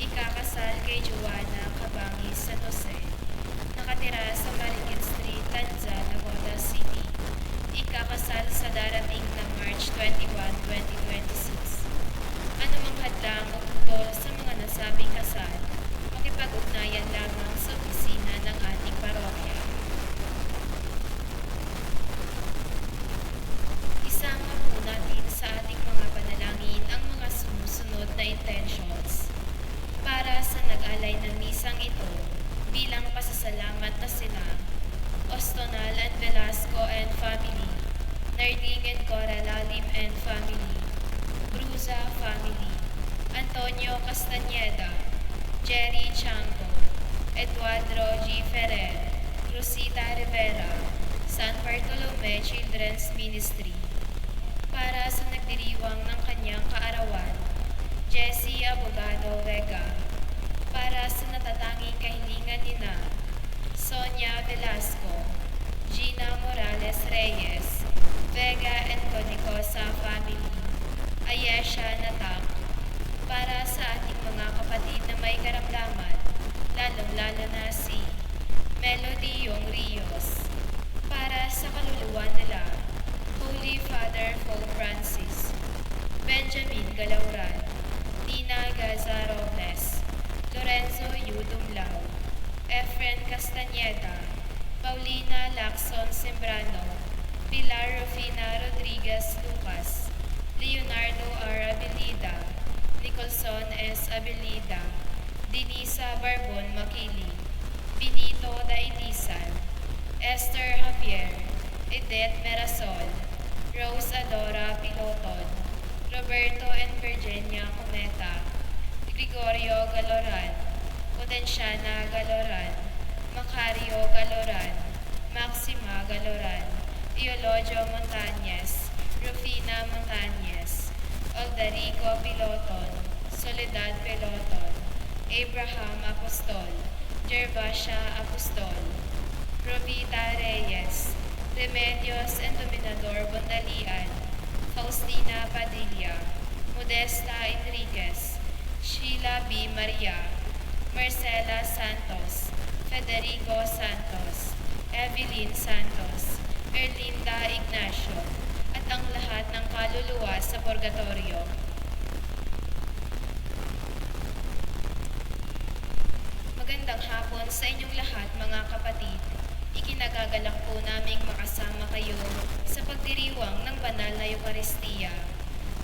Ikakasal kay Joanna Cabangis San Jose, nakatira sa Marikit Street, Tanza, Navotas City. Ikakasal sa darating na March 21, 2026. Anumang hadlang o putol sa mga nasabing kasal, makipag-ugnayan lamang sa opisina ng ating parokya. Isama po natin sa ating mga panalangin ang mga sumusunod na intentions. Para sa nag-alay ng misang ito, bilang pasasalamat na sila, Ostonal and Velasco and family, Narding and Cora Lalim and family, Bruza family, Antonio Castañeda, Jerry Chanco, Eduardo G. Ferrer, Rosita Rivera, San Bartolome Children's Ministry. Para sa nagdiriwang ng kanyang kaarawan, Jessie Abogado Vega. Para sa natatanging kahilingan nina, Sonia Velasco, Gina Morales Reyes, Vega and Conicosa family, Ayesha Natak. Para sa ating mga kapatid na may karamdaman, lalong-lalo na si Melody Yong Rios. Para sa kaluluwa nila, Holy Father Pope Francis, Benjamin Galauran, Nina Gaza Robles, Lorenzo Yu Dumlao, Efren Castañeda, Paulina Lacson Sembrano, Pilar Rufina Rodriguez Lucas, Leonardo R. Abilida, Nicholson S. Abilida, Denisa Barbon Makili, Benito Dainisan, Esther Javier, Edeth Merasol, Rose Adora Piloton, Roberto and Virginia Cometa, Gregorio Galoran, Potenciana Galoran, Macario Galoran, Maxima Galoran, Eulogio Montañez, Rufina Montañez, Aldarico Piloton, Soledad Piloton, Abraham Apostol, Gervasia Apostol, Rovita Reyes, Remedios and Dominador Bondalian, Faustina Padilla, Modesta Enriquez, Sheila B. Maria, Marcela Santos, Federico Santos, Evelyn Santos, Erlinda Ignacio, at ang lahat ng kaluluwa sa purgatorio. Magandang hapon sa inyong lahat mga kapatid. Ikinagagalak po naming makasama kayo sa pagdiriwang ng banal na Eucharistia.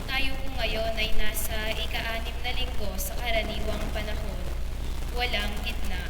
Tayo po ngayon ay nasa ika-6 na linggo sa karaniwang panahon. Walang gitna.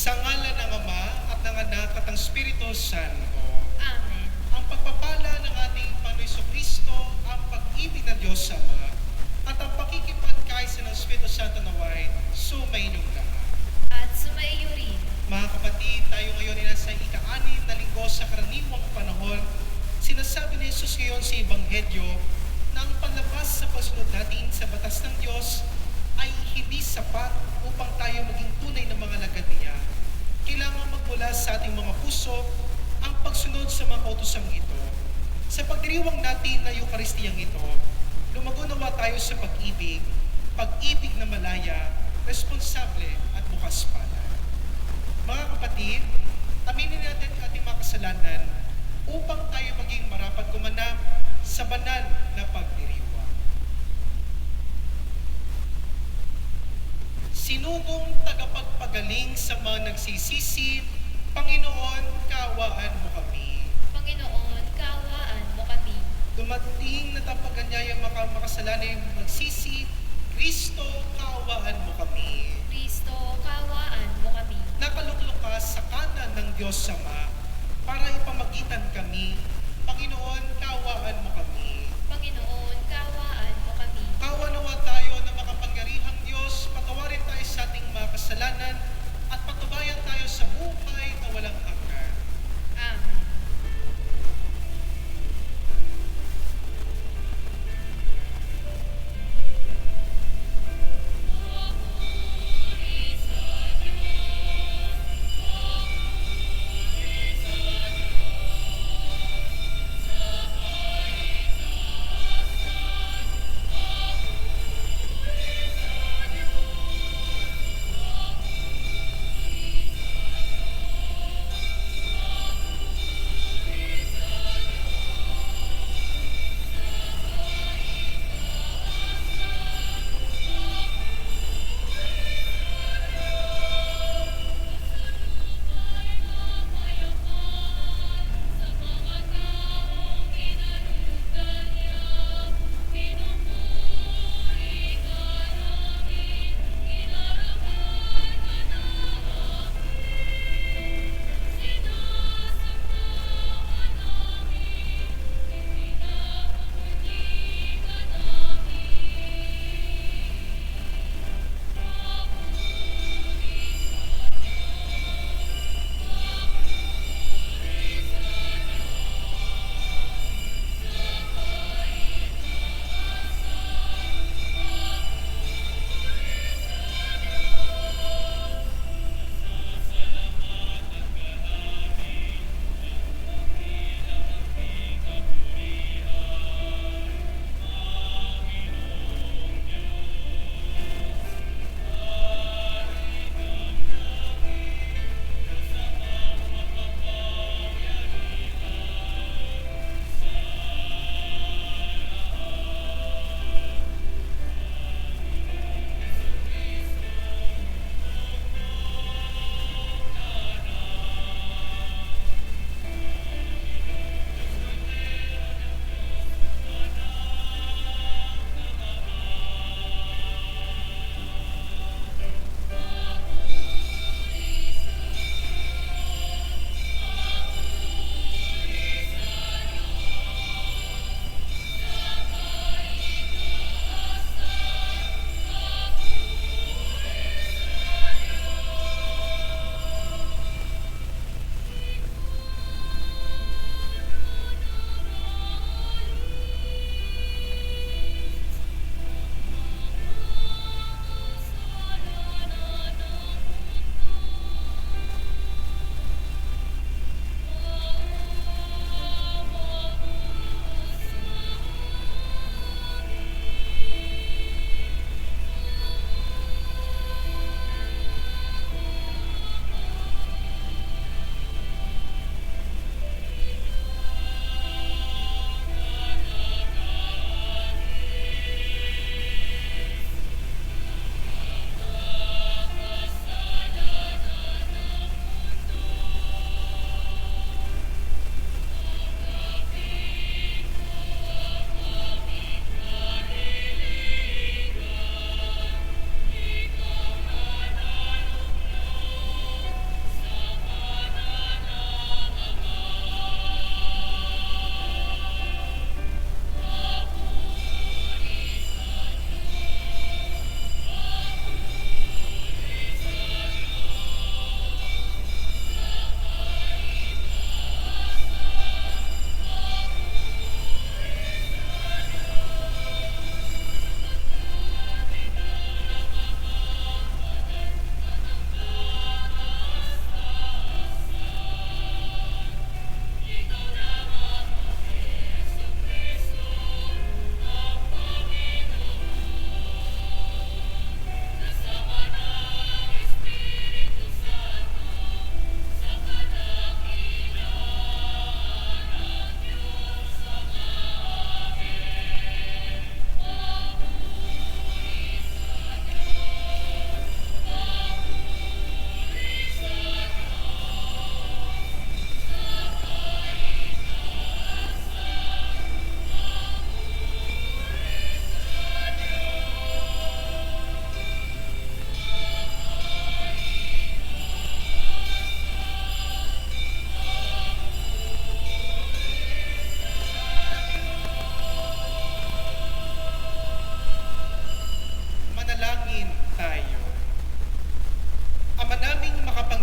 Sa ngalan ng Ama at ng Anak at ng Espiritu Santo. Amen. Ang pagpapala ng ating Panginoon Kristo, ang pag-ibig ng Diyos Ama, at ang pakikipagkaisa ng Espiritu Santo naway sumainyong lahat. At sumaiyo rin. Mga kapatid, tayo ngayon ay nasa ika-6 na linggo sa karaniwang panahon. Sinasabi ni Jesus ngayon sa Ebanghelyo na ang panlabas sa pagsunod natin sa batas ng Diyos ay hindi sapat upang tayo maging tunay na mga alagad niya. Kailangan magmula sa ating mga puso ang pagsunod sa mga kautosang ito. Sa pagdiriwang natin na Eukaristiyang ito, lumagunawa tayo sa pag-ibig na malaya, responsable at bukas palad. Mga kapatid, aminin natin ang ating mga kasalanan upang tayo maging marapat gumanap sa banal na pagdiriwang. Sinugong tagapagpagaling sa mga nagsisisi, Panginoon, kaawaan mo kami. Panginoon, kaawaan mo kami. Dumating na tapaganyaya makasalanay magsisi, Kristo, kaawaan mo kami. Kristo, kaawaan mo kami. Nakaluklok ka sa kanan ng Diyos Ama para ipamagitan kami. Panginoon, kaawaan mo kami. Panginoon, kaawaan mo kami. Kawanawa tayo na makapangyarihang Diyos, patawarin tayo sa ating mga kasalanan at patubayan tayo sa buhay na walang hanggan. Amen.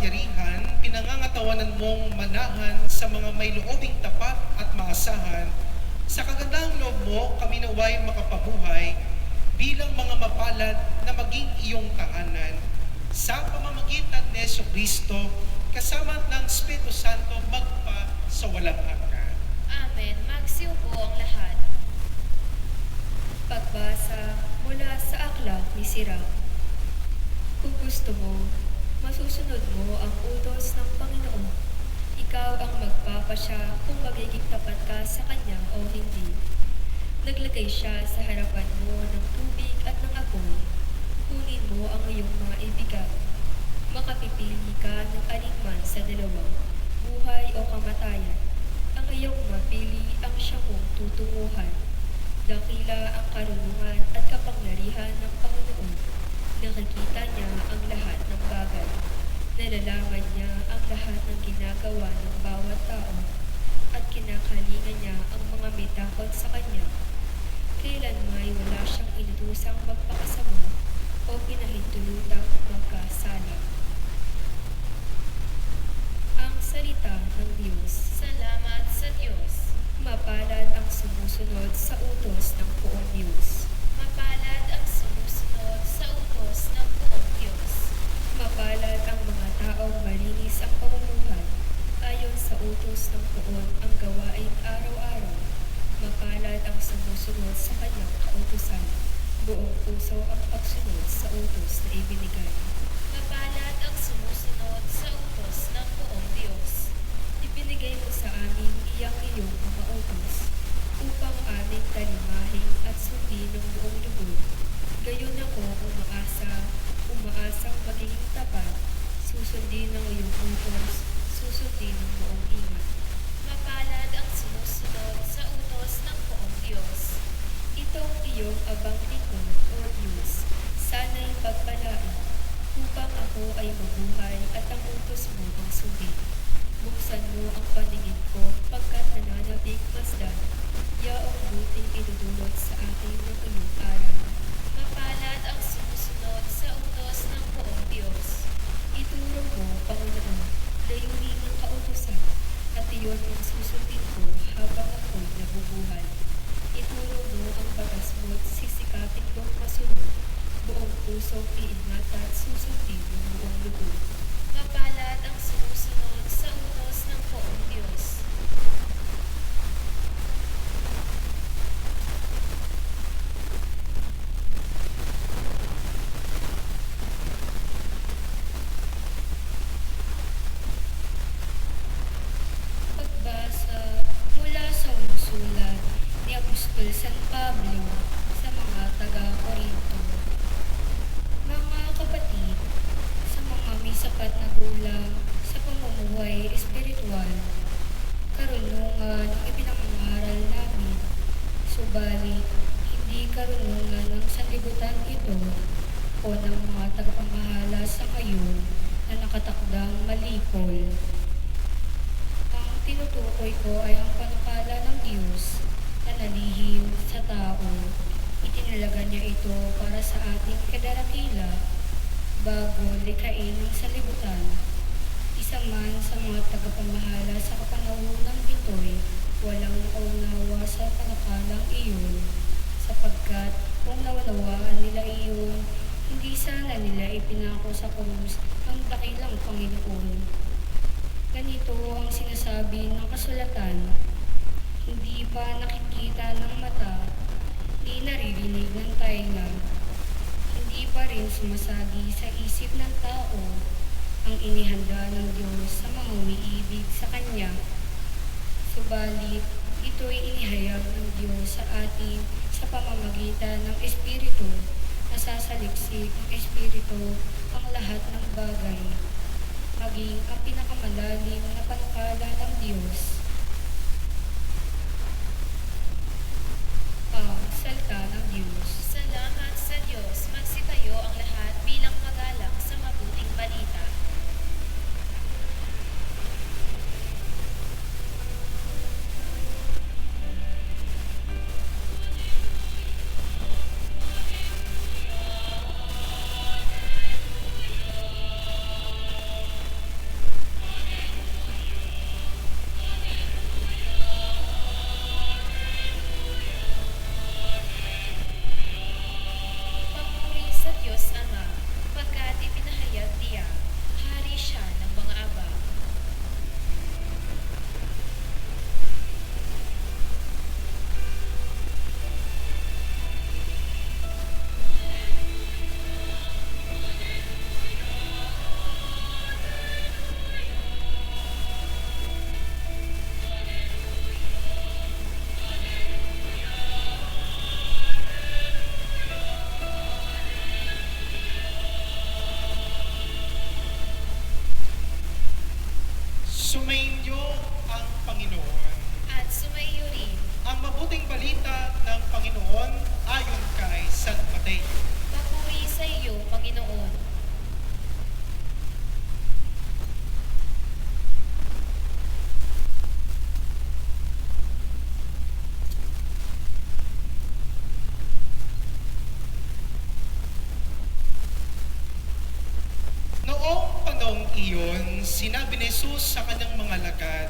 makapangyarihan, pinangangatawanan mong manahan sa mga may loobing tapat at maasahan. Sa kagandahang loob mo, kami naway makapabuhay bilang mga mapalad na maging iyong tahanan. Sa pamamagitan ni Jesucristo, kasama ng Espiritu Santo magpa sa walang hanggan. Amen. Magsiupo ang lahat. Pagbasa mula sa aklat ni Sirach. Kung gusto mo, masusunod mo ang utos ng Panginoon. Ikaw ang magpapasya kung magiging tapat ka sa Kanya o hindi. Naglagay siya sa harapan mo ng tubig at ng apoy. Kunin mo ang iyong mga ibigan. Makapipili ka ng alinman sa dalawang, buhay o kamatayan. Ang iyong mapili ang siyang mong tutunguhan. Dakila ang karunungan at kapangyarihan ng Panginoon. Nakikita niya ang lahat ng bagay. Nalalaman niya ang lahat ng ginagawa ng bawat tao at kinakalingan niya ang mga may takot sa kanya. Kailan may wala siyang inutusang magpakasama o pinahintulutang magkasala. Ang salita ng Diyos. Salamat sa Diyos. Mapalad ang sumusunod sa utos ng poong Diyos. Mapalad ang sumusunod sa utos ng buong Diyos. Mapalad ang mga taong malinis ang pamumuhay. Ayon sa utos ng poon ang gawain araw-araw. Mapalad ang sumusunod sa kanyang kautusan. Buong puso ang pagsunod sa utos na ibinigay. Mapalad ang sumusunod sa utos ng buong Diyos. Ibinigay mo sa amin iyong mga utos upang aming talimahin at sundin ng buong lubog. Gayon ako umaasang magiging tapat, susundin ng iyong utos, susundin ng buong ingat. Mapalad ang sumusunod sa utos ng buong Diyos. Itong iyong abang lingkod o Diyos, sana'y pagpalain, upang ako ay mabuhay at ang utos mo ang sundin. Buksan mo ang paningin ko pagkat nananabik masdan, yaong buting idudulot sa akin ng iyong aral. Mapalad ang sumusunod sa utos ng buong Diyos. Ituro mo, Panginoon, layunin ng kautusan, at iyon ang susundin ko habang ako'y nabubuhay. Ituro mo ang batas mo't sisikapin kong masunod, buong pusong iingat at susundin ng buong lubog. Mapalad ang sumusunod sa utos ng buong Diyos. Pagbasa mula sa sulat ni Apostol San Pablo sa mga taga-Korinto. Mga kapatid, sa mga may sapat na gulang sa pamumuhay espiritual, karunungan ang ipinangangaral namin, subalit hindi karunungan ng sanlibutan ito o ng mga tagapamahala sa ngayon na nakatakdang malipol. Ang tinutukoy ko ay ang panukala ng Diyos na nalihim sa tao. Itinalaga niya ito para sa ating kadarakila bago likhain ng sanlibutan. Isa man sa mga tagapamahala sa kapanahunan ito'y walang naunawa sa panukalang iyon, sapagkat kung naunawaan nila iyon, hindi sana nila ipinako sa krus ang dakilang Panginoon. Ganito ang sinasabi ng kasulatan, hindi pa nakikita ng mata, di naririnig ng tainga, hindi pa rin sumasagi sa isip ng tao ang inihanda ng Diyos sa mga umiibig sa Kanya. Subalit, ito'y inihayag ng Diyos sa atin sa pamamagitan ng Espiritu, na sasaliksik ng Espiritu ang lahat ng bagay, maging ang pinakamalalim na panukala ng Diyos. Ang salita ng Diyos. Salamat sa Diyos. Magsitayo ang lahat bilang magalang sa mabuting balita. Sumainyo ang Panginoon. At sumaiyo rin. Ang mabuting balita ng Panginoon ayon kay San Mateo. Papuri sa iyo, Panginoon. Noong panahong iyon, sinabi ni Jesus sa kanyang mga alagad,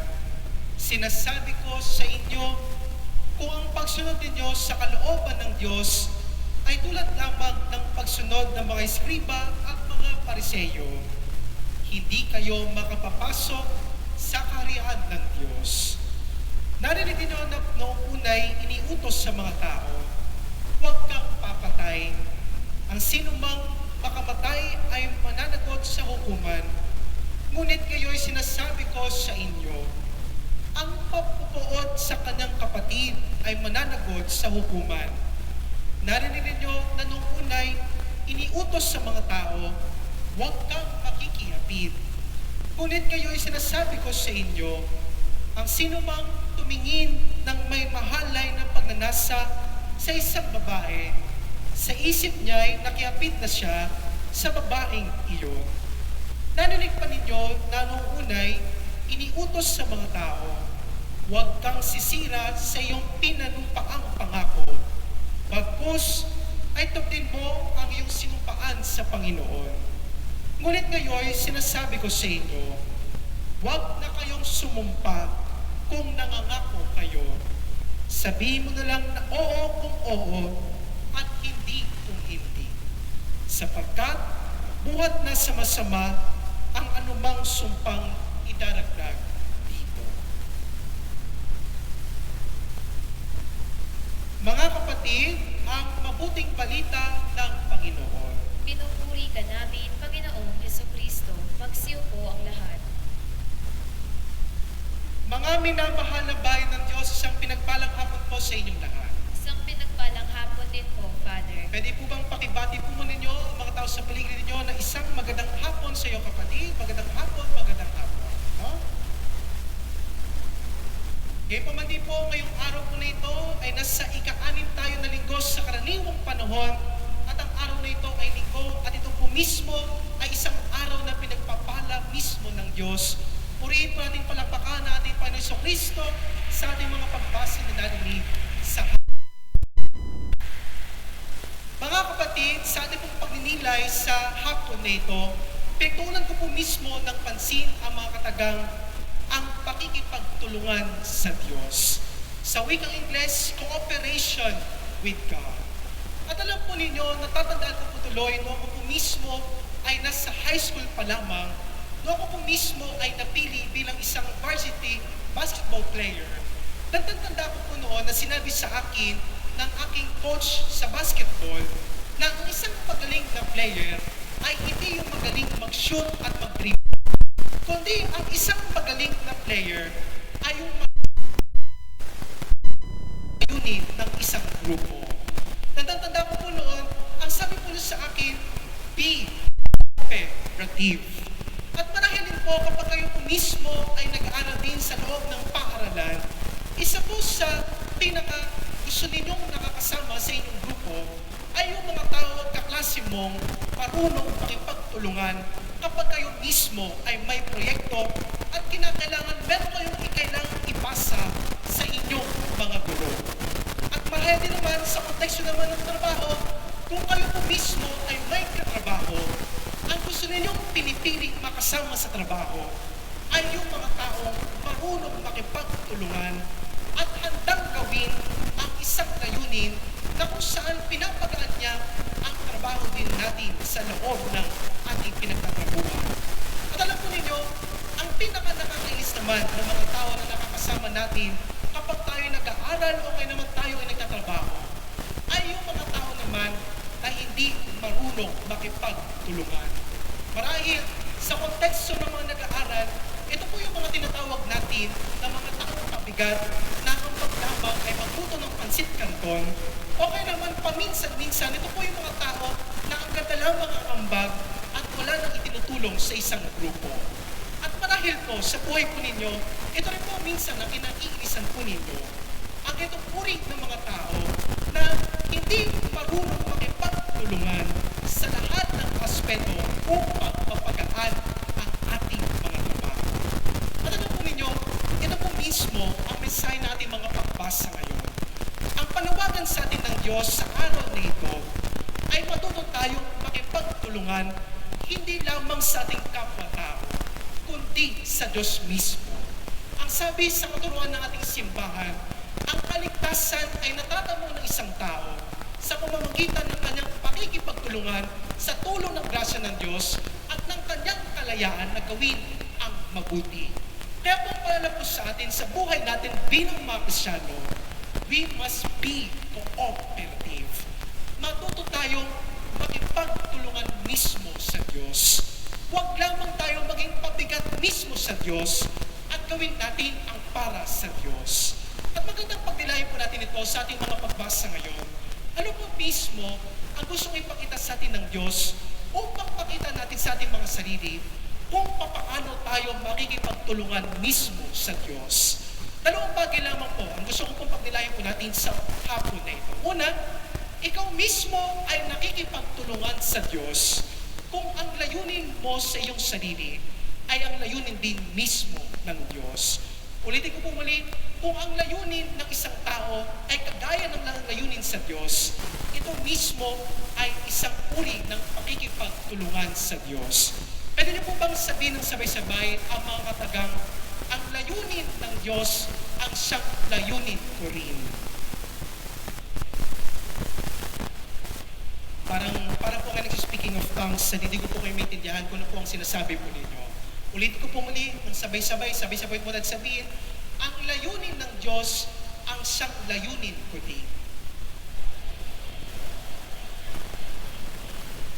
"Sinasabi ko sa inyo, kung ang pagsunod ninyo sa kalooban ng Diyos ay tulad lamang ng pagsunod ng mga eskriba at mga pariseyo, hindi kayo makapapasok sa kaharian ng Diyos." Narinig niyo na noong unay iniutos sa mga tao, "Huwag kang papatay. Ang sinumang makamatay ay mananagot sa hukuman. Ngunit kayo'y sinasabi ko sa inyo, ang papupuot sa kanyang kapatid ay mananagot sa hukuman." Narinig niyo na noong unay iniutos sa mga tao, "Huwag kang makikiapid." Ngunit kayo'y sinasabi ko sa inyo, ang sinumang tumingin ng may mahalay na pagnanasa sa isang babae, sa isip niya'y nakiapid na siya sa babaeng iyon. Narinig pa ninyo na noong unay iniutos sa mga tao, "Huwag kang sisira sa iyong pinanumpaang pangako. Bagkus ay tuptin mo ang iyong sinumpaan sa Panginoon." Ngunit ngayon sinasabi ko sa inyo, huwag na kayong sumumpa kung nangangako kayo. Sabihin mo na lang na oo kung oo at hindi kung hindi. Sapagkat buhat na sa masama ang anumang sumpang idaragdag dito. Mga kapatid, ang mabuting balita ng Panginoon. Pinupuri ka namin, Panginoong Hesukristo. Magsiyo po ang lahat. Mga minamahal na bayan ng Diyos, isang pinagpalang hapon po sa inyong lahat. Isang pinagpalang hapon din po, Father. Pwede po bang pakibati po mo ninyo, ang mga tao sa paligid ninyo, na isang magandang hapon sa iyo kapatid, magandang hapon, magandang hapon. No? Ngayon pa man din po, ngayong araw po na ito ay nasa ika-6 tayo na linggo sa karaniwang panahon, at ang araw na ito ay linggo, at ito po mismo ay isang araw na pinagpapala mismo ng Diyos. Purihin po natin palakpakan na ating Panginoon Jesucristo sa ating mga pagbasa na narinig sa mga kapatid, sa ating pong pagninilay sa hapon na ito, pinagtuunan ko po mismo ng pansin ang mga katagang ang pakikipagtulungan sa Diyos. Sa wikang Ingles, cooperation with God. At alam po ninyo, natatandaan ko po tuloy, noong ako po mismo ay nasa high school pa lamang, noong ako po mismo ay napili bilang isang varsity basketball player. Tanda ko po noon na sinabi sa akin ng aking coach sa basketball na ang isang magaling na player ay hindi yung magaling mag-shoot at mag-dribble, kundi ang isang magaling na player ay yung unit ng isang grupo. Tanda ko po noon, ang sabi po sa akin, be cooperative. At marahil din po kapag kayo po mismo ay nag-aaral din sa loob ng paaralan, isa po sa gusto ninyong nakakasama sa inyong grupo ay yung mga tao at kaklase mong marunong makipagtulungan kapag kayo mismo ay may proyekto at kinakailangan meron kayong kailangang ipasa sa inyong mga guro. At marahil din naman sa konteksto naman ng trabaho, kung kayo po mismo ay may katrabaho, ang gusto ninyong pinipiling makasama sa trabaho ay yung mga taong marunong makipagtulungan at handang gawin ang isang layunin na kung saan pinapagaan niya ang trabaho din natin sa loob ng ating pinagtatrabuhan. At alam po ninyo, ang pinaka-nakakainis naman ng mga tao na nakakasama natin kapag tayo nag-aaral o kaya naman tayo ay nagtatrabaho ay yung mga tao naman na hindi marunong makipagtulungan. Marahil sa konteksto ng mga nag-aaral, ito po yung mga tinatawag natin na mga taong pabigat na ang paglamang ay magluto ng pansit canton o kaya naman paminsan-minsan, ito po yung mga tao na ang ganda lamang ang ambag at wala nang itinutulong sa isang grupo. At marahil Dahil po sa buhay po ninyo, ito rin po minsan na kinaiinisan po ninyo ang itong uri ng mga tao na hindi marunong makipagtulungan sa lahat ng aspeto upang mapagaan ang ating mga trabaho. At ano po ninyo, ito po mismo ang mensahe natin mga pagbasa ngayon. Ang panawagan sa atin ng Diyos sa araw na ito ay matuto tayong makipagtulungan hindi lamang sa ating kapwa-tao, kundi sa Diyos mismo. Ang sabi sa katuruan ng ating simbahan, ang kaligtasan ay natatamo ng isang tao sa pamamagitan ng kanyang pakikipagtulungan sa tulong ng grasya ng Diyos at ng kanyang kalayaan na gawin ang mabuti. Kaya po paalala po sa atin sa buhay natin bilang mga Kristyano, we must be cooperative. Matuto tayong makipagtulungan mismo sa Diyos. Huwag lamang tayo maging pabigat mismo sa Diyos at gawin natin ang para sa Diyos. At magandang pagdilayan po natin ito sa ating mga pagbasa ngayon. Ano po mismo ang gustong ipakita sa atin ng Diyos upang pakita natin sa ating mga sarili kung paano tayo makikipagtulungan mismo sa Diyos. Dalawang bagay lamang po ang gusto ko pong pagdilayan po natin sa hapon na ito. Una, ikaw mismo ay nakikipagtulungan sa Diyos kung ang layunin mo sa iyong sarili ay ang layunin din mismo ng Diyos. Ulitin ko po muli, kung ang layunin ng isang tao ay kagaya ng layunin sa Diyos, ito mismo ay isang uri ng pakikipagtulungan sa Diyos. Pwede niyo po bang sabihin ng sabay-sabay ang mga katagang, ang layunin ng Diyos ang siyang layunin ko rin? Parang po nga speaking of tongues, hindi ko po kayo maintindihan kung ano po ang sinasabi po ninyo. Ulit ko po muli, ng sabay-sabay po natin sabihin, ang layunin ng Diyos ang siyang layunin ko din.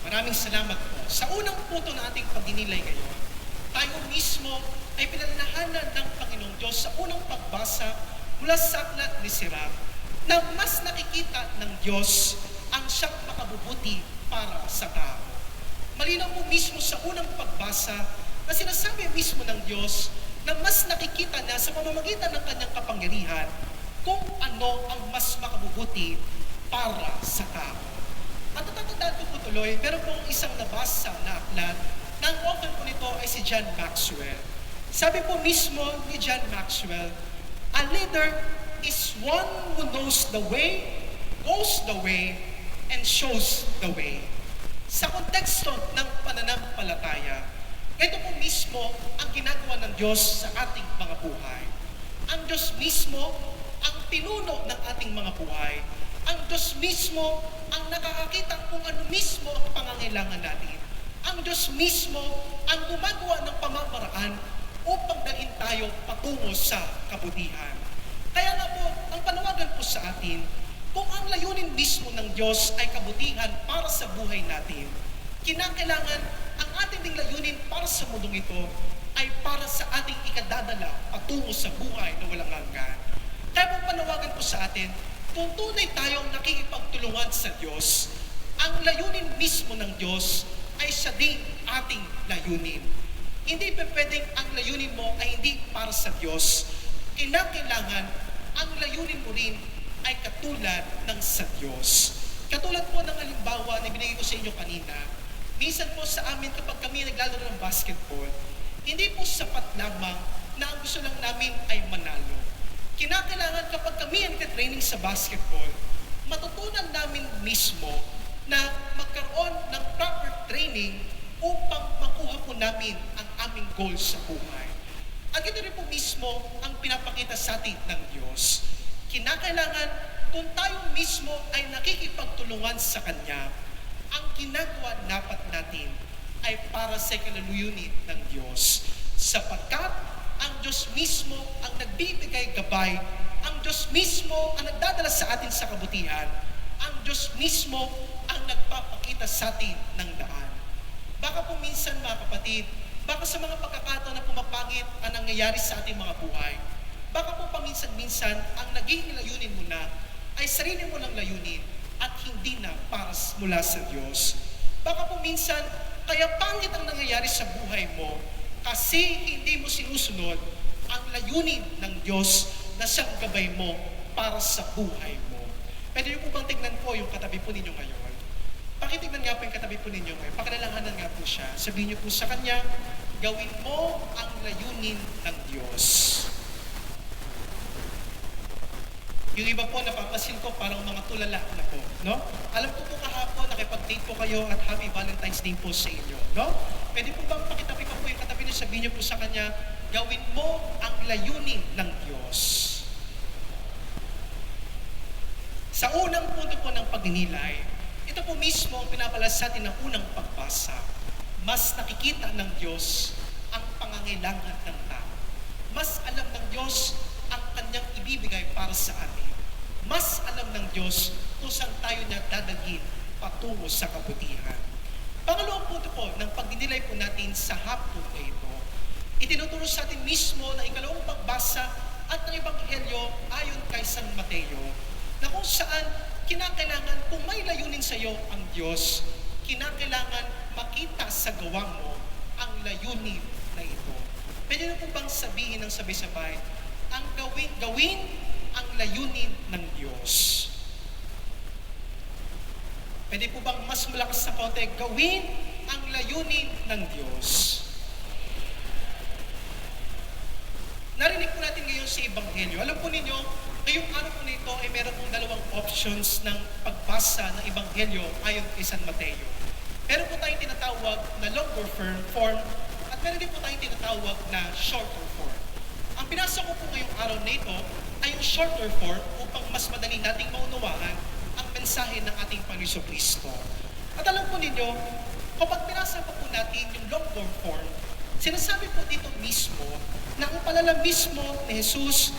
Maraming salamat po. Sa unang punto na ating pagdinilay ngayon, tayo mismo ay pinalalahanan ng Panginoong Diyos sa unang pagbasa mula sa aklat ni Sirach na mas nakikita ng Diyos ang siyang makabubuti para sa tao. Malinaw po mismo sa unang pagbasa na sinasabi mismo ng Diyos na mas nakikita niya sa pamamagitan ng kanyang kapangyarihan kung ano ang mas makabubuti para sa tao. At natatandaan ko po tuloy, meron pong isang nabasa na aklat na ang author po nito ay si John Maxwell. Sabi po mismo ni John Maxwell, a leader is one who knows the way, goes the way, and shows the way. Sa konteksto ng pananampalataya, ito po mismo ang ginagawa ng Diyos sa ating mga buhay. Ang Diyos mismo ang pinuno ng ating mga buhay. Ang Diyos mismo ang nakakakita kung ano mismo ang pangangailangan natin. Ang Diyos mismo ang gumagawa ng pamamaraan upang dalhin tayo patungo sa kabutihan. Kaya nga po, ang panawagan po sa atin, kung ang layunin mismo ng Diyos ay kabutihan para sa buhay natin, kinakailangan ang ating ding layunin para sa mundong ito ay para sa ating ikadadala patungo sa buhay na walang hanggan. Kaya po panawagan po sa atin, kung tunay tayong nakikipagtulungan sa Diyos, ang layunin mismo ng Diyos ay siya ding ating layunin. Hindi pa pwedeng ang layunin mo ay hindi para sa Diyos. Kinakailangan ang layunin mo rin ay katulad ng sa Diyos. Katulad po ng halimbawa na binigay ko sa inyo kanina, minsan po sa amin kapag kami naglalaro ng basketball, hindi po sapat lamang na ang gusto lang namin ay manalo. Kinakailangan kapag kami ang nagtitraining sa basketball, matutunan namin mismo na magkaroon ng proper training upang makuha po namin ang aming goal sa buhay. At ito rin po mismo ang pinapakita sa atin ng Diyos. Kinakailangan kung tayo mismo ay nakikipagtulungan sa Kanya, ang ginagawa dapat natin ay para sa kalaluyunin ng Diyos. Sapagkat ang Diyos mismo ang nagbibigay gabay, ang Diyos mismo ang nagdadala sa atin sa kabutihan, ang Diyos mismo ang nagpapakita sa atin ng daan. Baka po minsan mga kapatid, baka sa mga pagkakataon na pumapangit ang nangyayari sa ating mga buhay, baka po paminsan-minsan ang naging layunin mo na ay sarili mo lang layunin at hindi na para mula sa Diyos. Baka po minsan, kaya pangit ang nangyayari sa buhay mo Kasi hindi mo sinusunod ang layunin ng Diyos na siyang gabay mo para sa buhay mo. Pwede niyo po bang tignan po yung katabi po ninyo ngayon? Pakitignan nga po yung katabi po ninyo ngayon. Pakilalanganan nga po siya. Sabihin niyo po sa kanya, gawin mo ang layunin ng Diyos. Yung iba po, napapasin ko parang mga tulala na po, no? Alam ko po kahapon, nakipag-date po kayo at Happy Valentine's Day po sa inyo, no? Pwede po bang pakitabi ko po yung katabi niyo, sabihin niyo po sa kanya, gawin mo ang layunin ng Diyos. Sa unang punto po ng pagninilay, ito po mismo ang pinapala sa atin ng unang pagbasa. Mas nakikita ng Diyos ang pangangailangan ng tao. Mas alam ng Diyos ang kanyang ibibigay para sa atin. Mas alam ng Diyos kung saan tayo niya dadalhin patungo sa kabutihan. Pangalawang punto po ng pagdinilay po natin sa hapon na ito, itinuturo sa atin mismo na ikalawang pagbasa at ng Ebanghelyo ayon kay San Mateo, na kung saan kinakailangan, kung may layunin sa iyo ang Diyos, kinakailangan makita sa gawa mo ang layunin na ito. Pwede na po bang sabihin ng sabay-sabay, ang gawin ang layunin ng Diyos? Pwede po bang mas malakas sa konti, gawin ang layunin ng Diyos? Narinig po natin ngayon sa Ebanghelyo. Alam po ninyo, ngayong araw po nito ay meron pong dalawang options ng pagbasa ng Ebanghelyo ayon kay San Mateo. Meron po tayong tinatawag na longer form at meron din po tayong tinatawag na shorter form. Ang pinasa ko po ngayong araw na ito ay yung shorter form upang mas madali nating maunawaan ang mensahe ng ating Panginoon Kristo. At alam po ninyo, kapag pinasa po natin yung longer form, sinasabi po dito mismo na ang palala mismo ni Jesus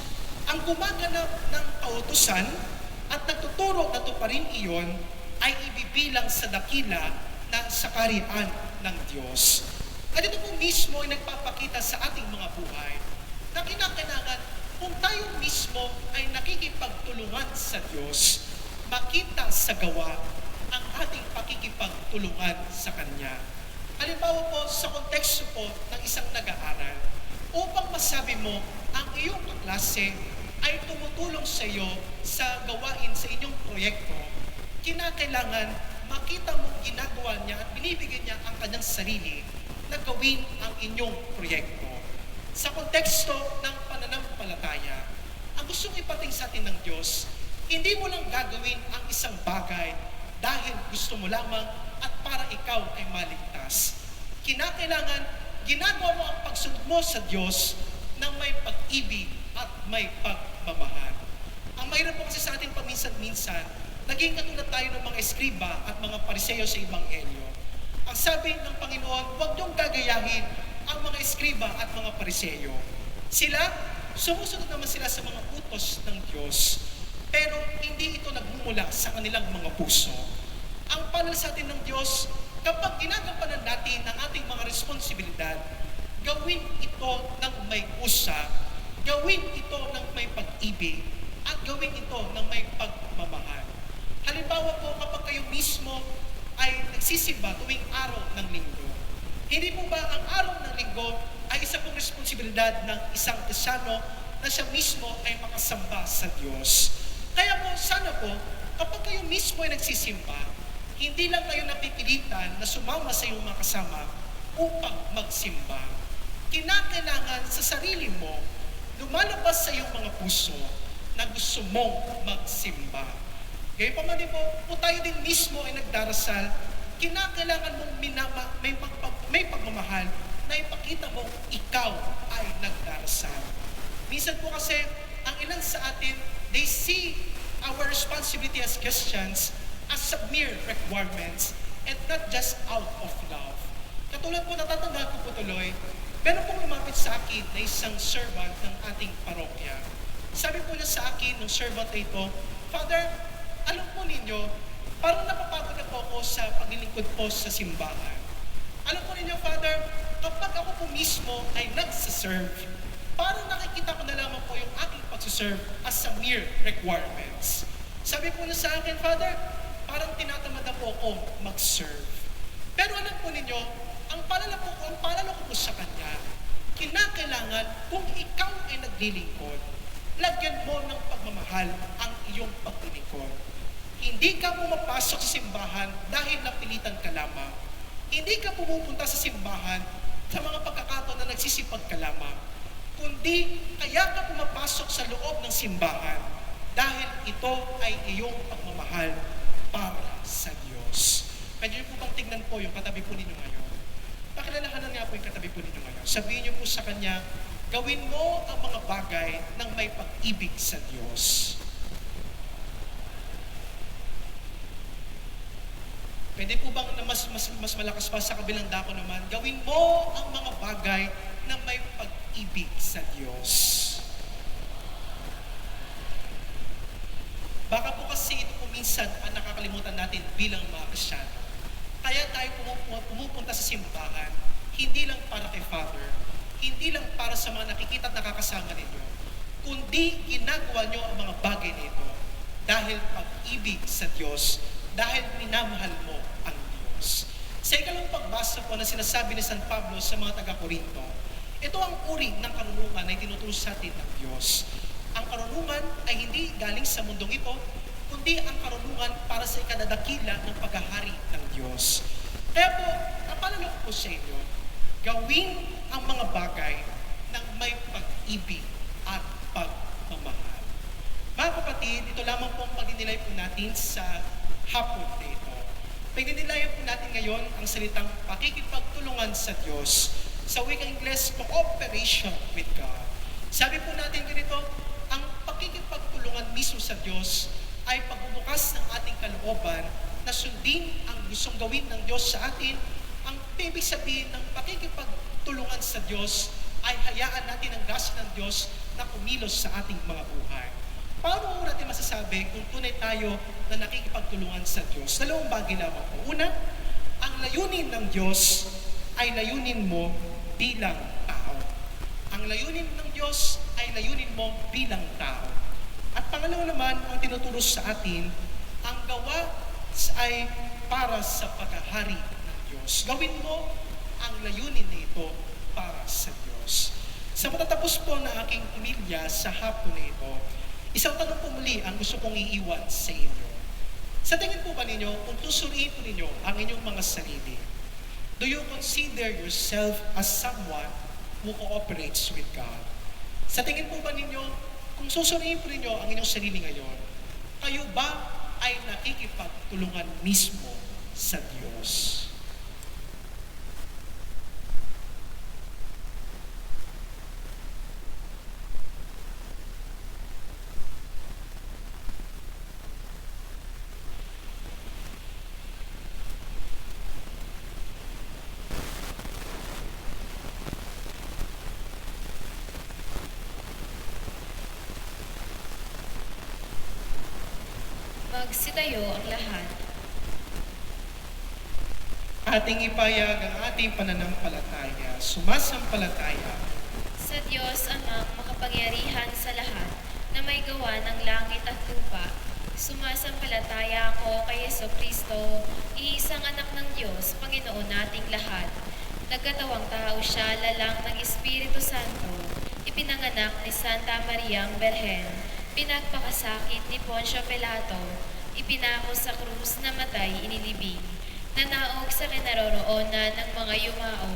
ang gumaganap ng kautusan at nagtuturo na tuparin iyon ay ibibilang sa dakila na sakarian ng Diyos. At ito po mismo ay nagpapakita sa ating mga buhay na kinakailangan kung tayo mismo ay nakikipagtulungan sa Diyos, makita sa gawa ang ating pakikipagtulungan sa Kanya. Halimbawa po sa konteksto po ng isang nag-aaral, upang masabi mo ang iyong kaklase ay tumutulong sa iyo sa gawain sa inyong proyekto, kinakailangan makita mong ginagawa niya at binibigyan niya ang kanyang sarili na gawin ang inyong proyekto. Sa konteksto ng pananampalataya, ang gustong ipating sa atin ng Diyos, hindi mo lang gagawin ang isang bagay dahil gusto mo lamang at para ikaw ay maligtas. Kinakailangan, ginagawa mo ang pagsunod mo sa Diyos ng may pag-ibig at may pagmamahal. Ang mahirap po kasi sa atin paminsan-minsan, naging katulad tayo ng mga eskriba at mga pariseyo sa Ebanghelyo. Ang sabi ng Panginoon, huwag niyong gagayahin ang mga eskriba at mga pariseyo. Sila, sumusunod naman sila sa mga utos ng Diyos, pero hindi ito nagmumula sa kanilang mga puso. Ang panal sa atin ng Diyos, kapag ginagampanan natin ang ating mga responsibilidad, gawin ito ng may pusa, gawin ito ng may pag-ibig, at gawin ito ng may pagmamahal. Halimbawa po, kapag kayo mismo ay nagsisimba tuwing araw ng linggo, hindi po ba ang araw ng linggo ay isa pong responsibilidad ng isang Kristyano na siya mismo ay makasamba sa Diyos? Kaya po, sana po, kapag kayo mismo ay nagsisimba, hindi lang kayo napipilitan na sumama sa iyong mga kasama upang magsimba. Kinakailangan sa sarili mo, lumalabas sa iyong mga puso na gusto mong magsimba. Kaya pa man po tayo din mismo ay nagdarasal, kinakailangan mong may pagmamahal na ipakita mong ikaw ay nagdarasal. Minsan po kasi, ang ilan sa atin, they see our responsibility as Christians as a mere requirements and not just out of love. Katulad po, natatandaan ko po tuloy, meron pong lumapit sa akin na isang servant ng ating parokya. Sabi po niya sa akin, ng servant na ito, Father, alam po ninyo, parang napapagod na po ako sa paglilingkod po sa simbahan. Alam po ninyo, Father, kapag ako po mismo ay nagsaserve, parang nakikita ko na lamang po yung aking pagsaserve as a mere requirements. Sabi po niya sa akin, Father, parang tinatamad na po ako mag-serve. Pero alam po ninyo, ang palala ko po sa Kanya, kailangan kung ikaw ay naglilingkod, lagyan mo ng pagmamahal ang iyong paglilingkod. Hindi ka pumapasok sa simbahan dahil napilitan ka lamang. Hindi ka pumupunta sa simbahan sa mga pagkakataon na nagsisipag ka lamang. Kundi kaya ka pumapasok sa loob ng simbahan dahil ito ay iyong pagmamahal para sa Diyos. Pwede niyo po bang tignan po yung katabi po ninyo ngayon? Pakilalahanan nga po yung katabi po ninyo ngayon. Sabihin niyo po sa kanya, gawin mo ang mga bagay ng may pag-ibig sa Diyos. Pwede po bang na mas malakas pa sa kabilang dako naman, gawin mo ang mga bagay na may pag-ibig sa Diyos. Baka po kasi ito po minsan ang nakakalimutan natin bilang mga Kristiyano. Kaya tayo pumupunta sa simbahan, hindi lang para kay Father, hindi lang para sa mga nakikita at nakakasama ninyo, kundi ginagawa nyo ang mga bagay nito dahil pag-ibig sa Diyos, dahil minamahal mo ang Diyos. Sa ikalang pagbasa po na sinasabi ni San Pablo sa mga taga-Korinto, ito ang uri ng karunungan na itinuturo sa atin ng Diyos. Ang karunungan ay hindi galing sa mundong ito, kundi ang karunungan para sa ikadadakila ng paghahari ng Diyos. Kaya po, napalala ko po sa inyo, gawin ang mga bagay ng may pag-ibig at pagmamahal. Mga kapatid, ito lamang po ang pagdinilay po natin sa hapon nito. Pagdinilayan po natin ngayon ang salitang pakikipagtulungan sa Diyos. Sa wikang Ingles, cooperation with God. Sabi po natin ganito, ang pakikipagtulungan mismo sa Diyos ay pagbubukas ng ating kalooban na sundin ang gustong gawin ng Diyos sa atin. Ang ibig sabihin ng pakikipagtulungan sa Diyos ay hayaan natin ang grasya ng Diyos na kumilos sa ating mga buhay. Paano natin masasabi kung tunay tayo na nakikipagtulungan sa Diyos? Dalawang bagay lamang po. Una, ang layunin ng Diyos ay layunin mo bilang tao. Ang layunin ng Diyos ay layunin mo bilang tao. At pangalawa naman, ang tinuturo sa atin, ang gawa ay para sa paghahari ng Diyos. Gawin mo ang layunin nito para sa Diyos. Sa matatapos po na aking pamilya sa hapon na ito, isang tanong po muli ang gusto kong iiwan sa inyo. Sa tingin po ba ninyo, kung susuriin po ninyo ang inyong mga sarili, do you consider yourself as someone who cooperates with God? Sa tingin po ba ninyo, kung susuriin po ninyo ang inyong sarili ngayon, kayo ba ay nakikipagtulungan mismo sa Diyos? Magsitayo ang lahat. Ating ipayag ang ating pananampalataya, sumasampalataya. Sa Diyos Amang makapangyarihan sa lahat, na may gawa ng langit at lupa, sumasampalataya ako kay Jesucristo, iisang anak ng Diyos, Panginoon nating lahat. Nagkatawang tao siya, lalang ng Espiritu Santo, ipinanganak ni Santa Mariang Berhen, pinagpakasakit ni Poncio Pilato, ipinako sa krus, namatay, inilibing, nanaog sa kinaroroonan ng mga yumao,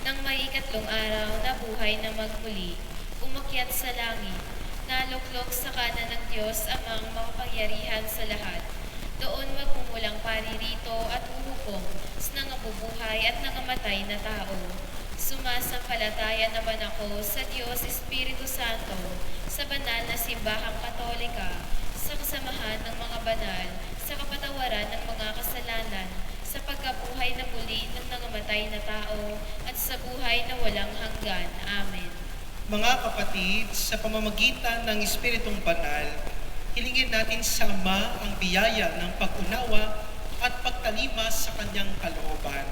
nang may ikatlong araw na buhay na magmuli, umakyat sa langit, naluklok sa kanan ng Diyos Amang makapangyarihan sa lahat. Doon magmumulang paririto at uhukom sa nangabubuhay at nangamatay na tao. Sumasampalataya naman ako sa Diyos Espiritu Santo, sa banal na simbahang katolika, sa kasamahan ng mga banal, sa kapatawaran ng mga kasalanan, sa pagkabuhay na muli ng nangamatay na tao, at sa buhay na walang hanggan. Amen. Mga kapatid, sa pamamagitan ng Espiritong Banal, hilingin natin sa Ama ang biyaya ng pag-unawa at pagtalima sa kanyang kalooban.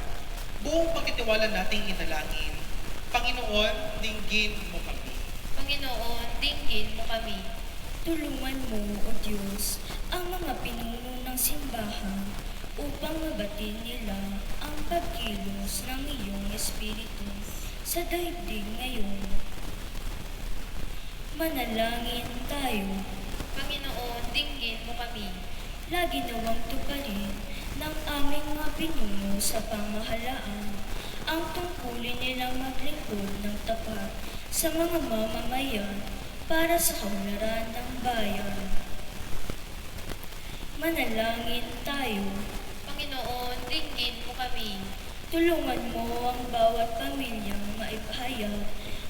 Buong pagtitiwala nating inalangin, Panginoon, dinggin mo kami. Panginoon, dinggin mo kami. Tulungan mo, O Diyos, ang mga pinuno ng simbahan upang mabatid nila ang pagkilos ng iyong Espiritu sa daigdig ngayon Manalangin tayo. Panginoon, dinggin mo kami. Lagi nawang tuparin ng aming mga pinuno sa pamahalaan ang tungkulin nilang maglingkod ng tapat sa mga mamamayan para sa kaunlaran ng bayan. Manalangin tayo. Panginoon, dinggin mo kami. Tulungan mo ang bawat pamilyang maipahayag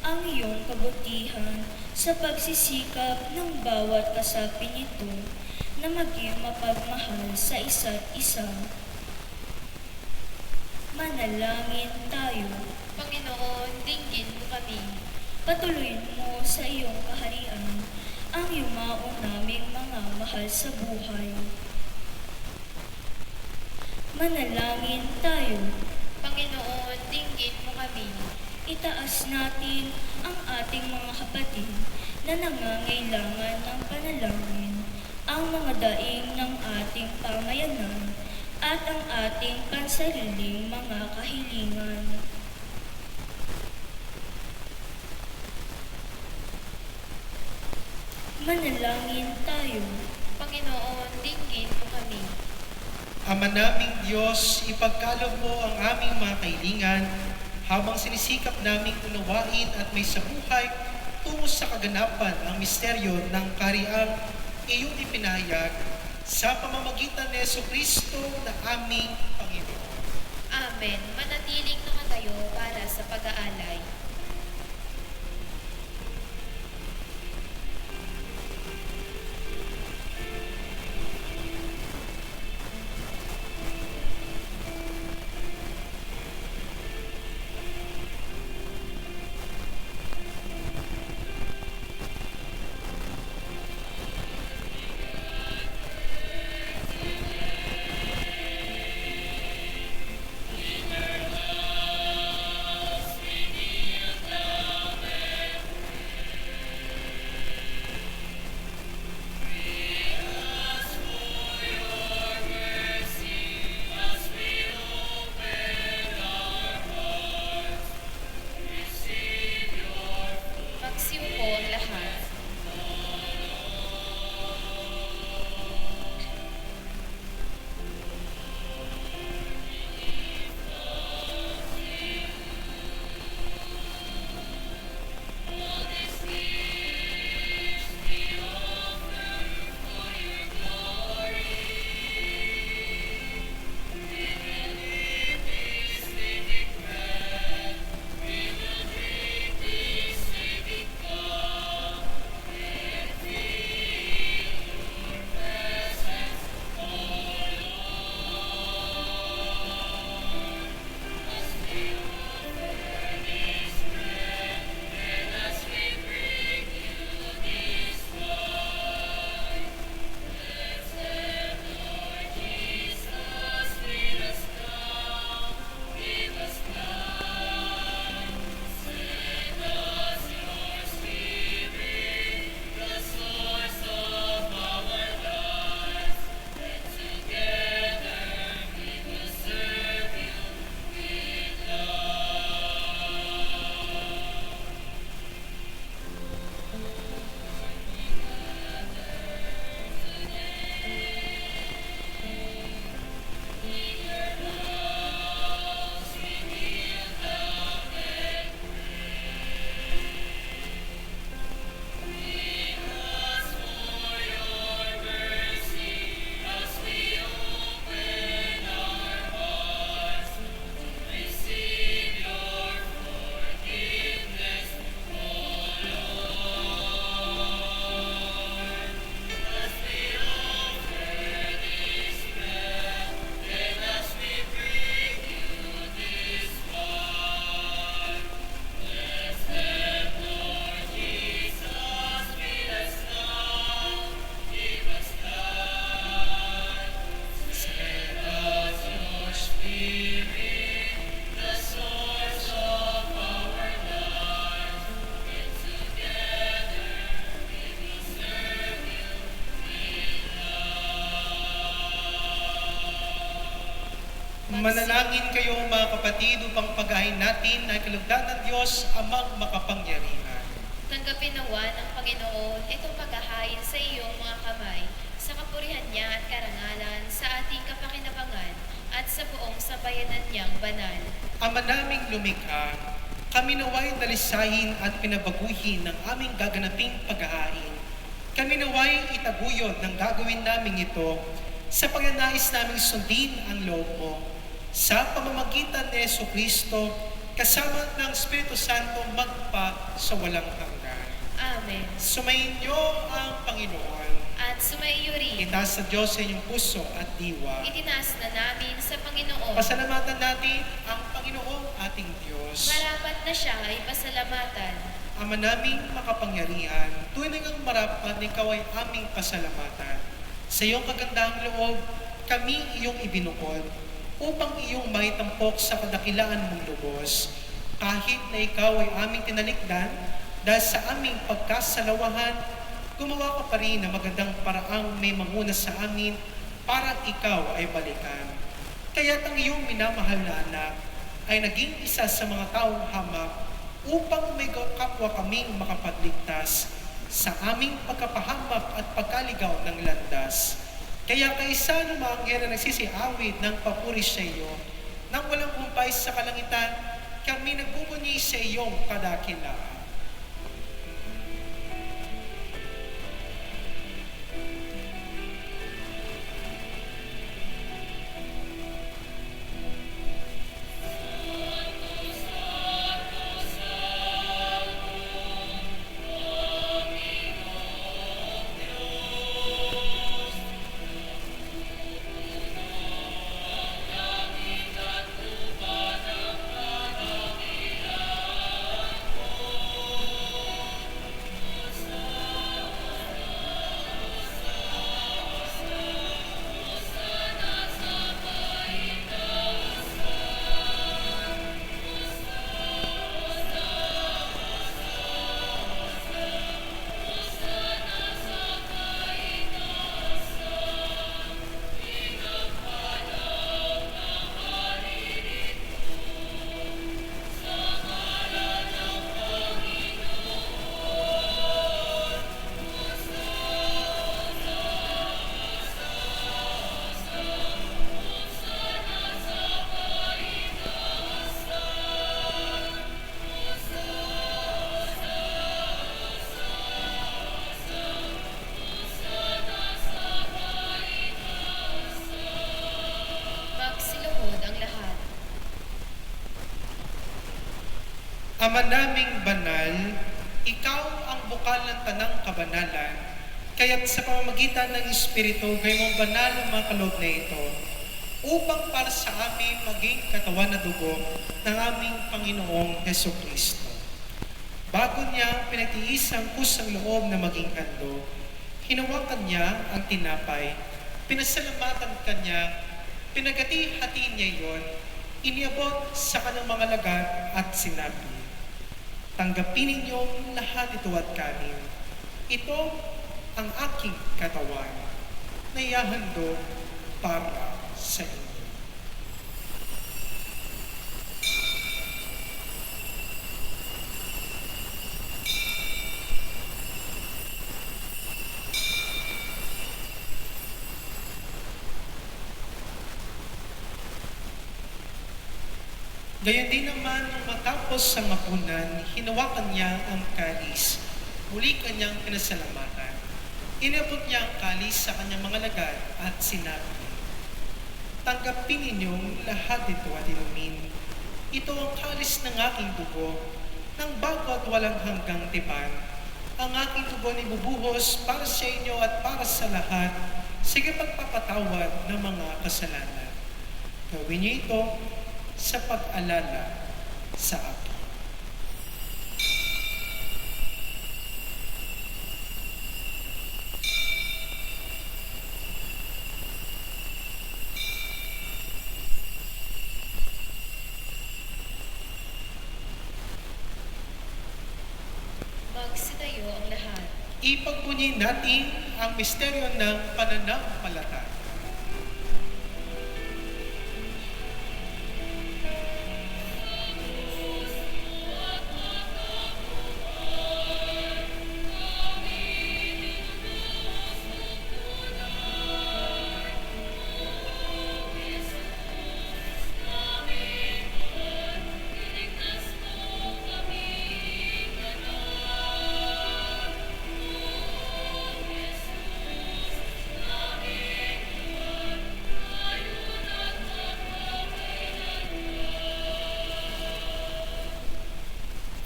ang iyong kabutihan sa pagsisikap ng bawat kasapi nito na maging mapagmahal sa isa't isa. Manalangin tayo. Panginoon, dinggin mo kami. Patuloyin mo sa iyong kaharian ang yumao naming mga mahal sa buhay. Manalangin tayo. Panginoon, dinggin mo kami. Itaas natin ang ating mga kapatid na nangangailangan ng panalangin, ang mga daing ng ating pamayanan at ang ating pansariling mga kahilingan. Manalangin tayo. Panginoon, dinggin mo kami. Ama naming Diyos, ipagkaloob mo ang aming mga kahilingan habang sinisikap naming unawain at may sabuhay tungo sa kaganapan ang misteryo ng kahariang iyong ipinahayag sa pamamagitan ni Jesucristo na aming Panginoon. Amen. Manatiling nakatayo para sa pag-aalay. Magsiupo ang lahat. Manalangin kayo mga kapatid upang pagahin natin ang kalugdan ng Diyos amang makapangyarihan. Tanggapin nawa ng Panginoon itong paghahain sa iyong mga kamay, sa kapurihan niya at karangalan, sa ating kapakinabangan, at sa buong sambayanan niyang banal. Ama naming lumikha, kami naway dalisahin at pinabaguhin ng aming gaganaping paghahain. Kami naway itaguyod ng gagawin namin ito sa pagnanais naming sundin ang loob mo. Sa pamamagitan ni Jesucristo, kasama ng Espiritu Santo magpa sa walang hanggan. Amen. Sumayin niyo ang Panginoon. At sumaiyo rin, Itaas sa Diyos sa inyong puso at diwa. itinaas na namin sa Panginoon. Pasalamatan natin ang Panginoong ating Diyos. Marapat na siya ay pasalamatan. Ama naming makapangyarihan, tunay ngang marapat na ikaw ay aming pasalamatan. Sa iyong kagandahang loob, kami iyong ibinukod upang iyong maitampok sa kadakilaan mong lubos. Kahit na ikaw ay aming tinalikdan, dahil sa aming pagkasalawahan, gumawa ka pa rin na magandang paraang may manguna sa amin para ikaw ay balikan. Kaya't ang iyong minamahal na anak ay naging isa sa mga taong hamak upang may kapwa kaming makapagligtas sa aming pagkapahamak at pagkaligaw ng landas. Kaya kaisa ng mga anghel na nagsisiawit ng papuri sa iyo, nang walang humpay sa kalangitan, kami nagbubunyi sa iyong kadakilaan. Magsiluhod ang lahat. Ama naming banal, ikaw ang bukal ng tanang kabanalan, kaya't sa pamamagitan ng Espiritu, gayong banal ang mga kaloob na ito, upang para sa amin maging katawan na dugo ng aming Panginoong Hesukristo. Bago niya pinagtiis ang kusang loob na maging handog, hinawakan niya ang tinapay, pinasalamatan kanya, pinagati-hati niya iyon, iniabot sa kanyang mga lagat at sinabi, tanggapin ninyong lahat ito at kanin. Ito ang aking katawan na ihahandog para sa inyo. Gayon din naman, nung matapos ang hapunan, hinawakan niya ang kalis. Muli kanyang pinasalamatan. Inabot niya ang kalis sa kanyang mga lagat at sinabi, tanggapin ninyong lahat ito at inumin. Ito ang kalis ng aking dugo, ng bago at walang hanggang tipan. Ang aking dugo ni bubuhos para sa inyo at para sa lahat, sa pagpapatawad ng mga kasalanan. Gawin niyo ito sa pag-alala sa akin. Magsitayo ang lahat. Ipagbunyi natin ang misteryo ng pananampalataya.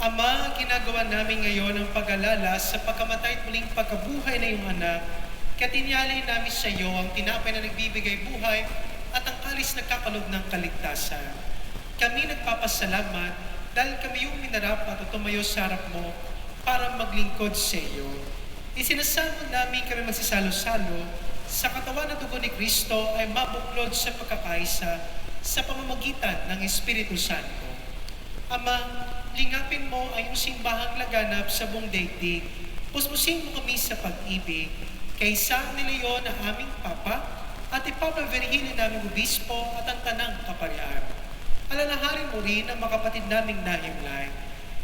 Ama, ginagawa namin ngayon ang pag-alala sa pagkamatay at muling pagkabuhay na iyong anak. Katinyalay namin sa iyo ang tinapay na nagbibigay buhay at ang kalis nagkakalob ng kaligtasan. Kami nagpapasalamat dahil kami yung minarap at tumayo sa harap mo para maglingkod sa iyo. Isinasamo namin kami magsisalo-salo sa katawan at dugo ni Kristo ay mabuklod sa pagkakaisa sa pamamagitan ng Espiritu Santo. Ama, lingapin mo ang iyong simbahang laganap sa buong daigdig. Puspusin mo kami sa pag-ibig. Kaysa ni Leon na aming Papa at ipapaverhilin naming obispo at ang tanang kaparian. Alalahanin mo rin ang mga kapatid naming nahimlay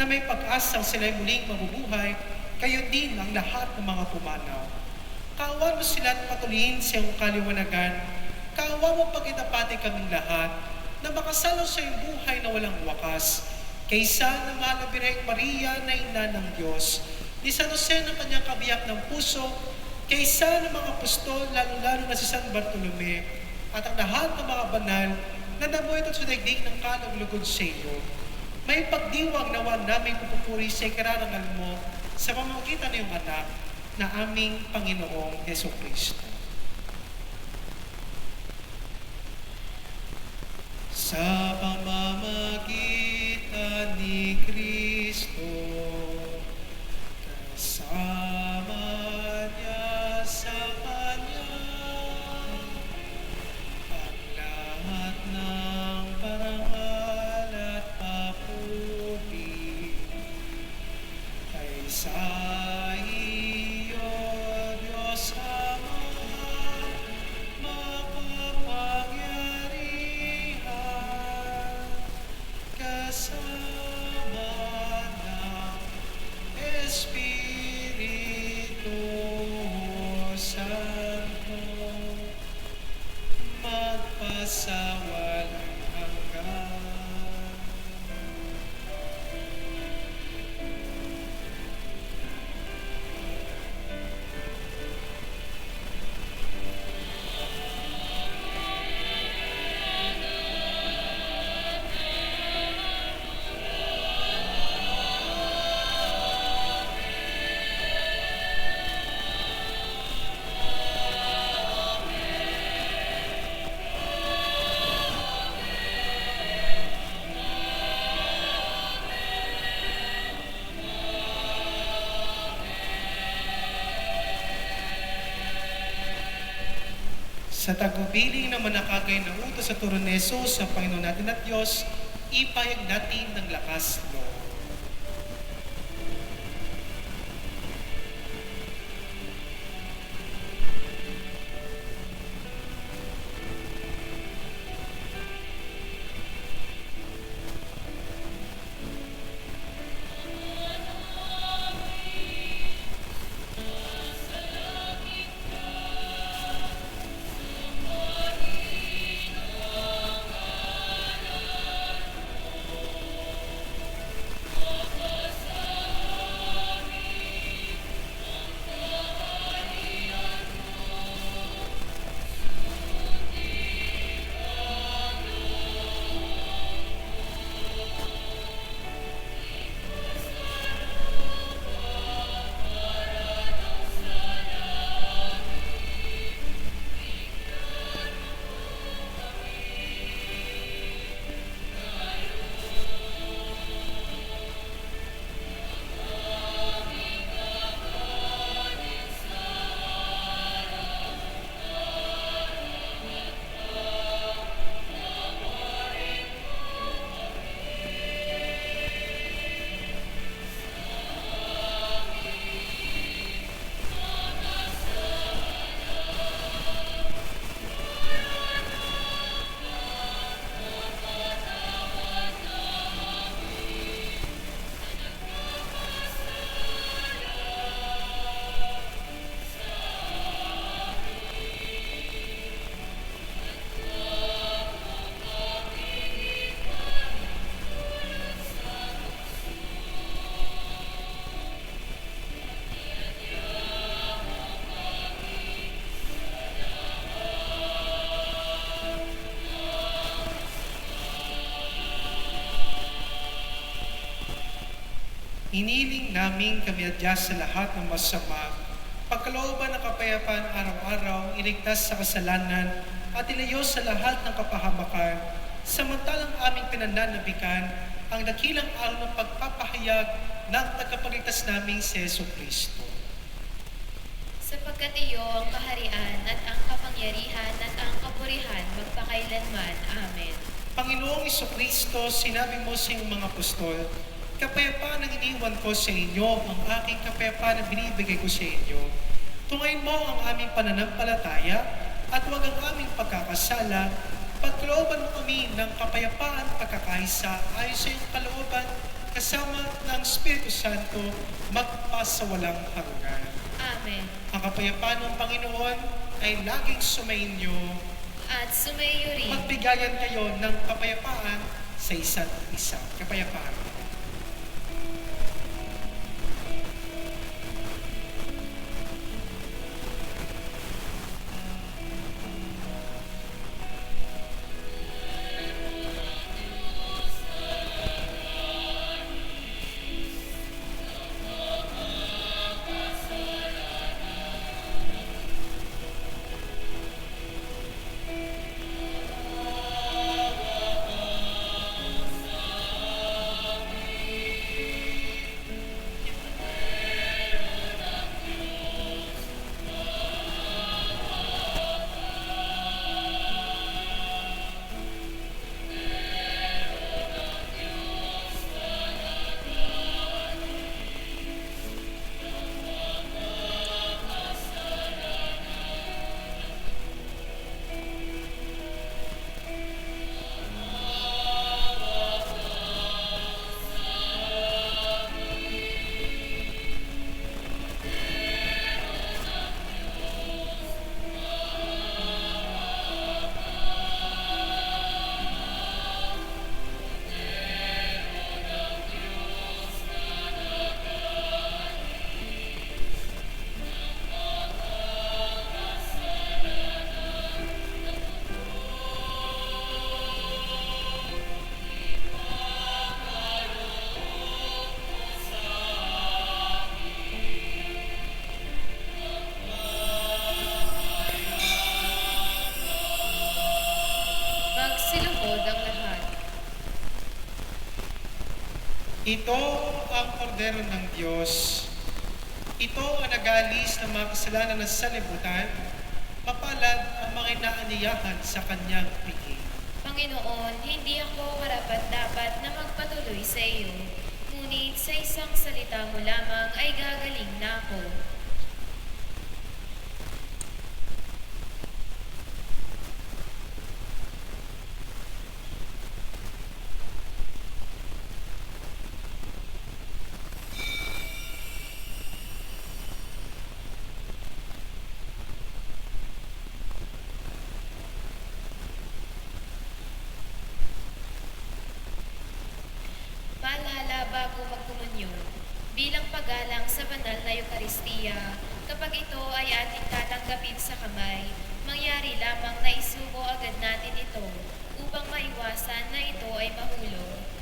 na may pag-asang sila'y muling mabubuhay, kayo din ang lahat ng mga pumanaw. Kaawan mo sila at patuloyin sa iyong kaliwanagan. Kaawa mo pag-itapati kaming lahat na makasalaw sa iyong buhay na walang wakas. Kaysa ng mahal na Birheng Maria na ina ng Diyos, ni San Jose ng kanyang kabiyak ng puso, kaysa ng mga apostol, lalo-lalo na si San Bartolome, at ang lahat ng mga banal na namuhay at sudaigdig ng kaluglugod sa iyo. May pagdiwang nawa namin pupupuri sa ikararangal mo sa pamamagitan ng iyong anak na aming Panginoong Hesukristo. Sa pamamagitan ni Kristo, kasama niya sa Kanya, ang lahat ng parangal at papuri ay sa iyo, Diyos Ama, makapangyarihan, kasama ng Espiritu Santo, magpasawalang hanggan. Sa tagubilin ng manakagay na utos sa turo ni Jesus sa Panginoon natin at Diyos, ipayag natin ng lakas loob. Iniling namin kami adya sa lahat ng masama, pagkalooban ng kapayapaan araw-araw, iligtas sa kasalanan, at ilayo sa lahat ng kapahamakan, samantalang aming pinananabikan ang dakilang araw ng pagpapahayag ng tagapagligtas naming si Jesucristo. Sapagkat iyo ang kaharian at ang kapangyarihan at ang kapurihan magpakailanman. Amen. Panginoong Jesucristo, sinabi mo sa iyong mga apostol, kapayapaan ang iniwan ko sa inyo, ang aking kapayapaan ang binibigay ko sa inyo. Tungayin mo ang aming pananampalataya at huwag ang aming pagkakasala. Pagkalooban mo kami ng kapayapaan pagkakaisa ayon sa iyong kalooban kasama ng Espiritu Santo magpasawalang hanggan. Amen. Ang kapayapaan ng Panginoon ay laging sumainyo. At sumaiyo rin. Magbigayan kayo ng kapayapaan sa isa't isa. Kapayapaan. Magsilungkod ang lahat. Ito ang kordero ng Diyos. Ito ang nag-aalis ng mga kasalanan ng sanlibutan. Mapalad ang mga inaaniyahan sa kanyang piging. Panginoon, hindi ako karapat-dapat na magpatuloy sa iyo. Ngunit sa isang salita mo lamang ay gagaling na ako. Paalala bago magkomunyon, bilang paggalang sa banal na Eukaristiya, kapag ito ay ating tatanggapin sa kamay, mangyari lamang na isubo agad natin ito upang maiwasan na ito ay mahulog.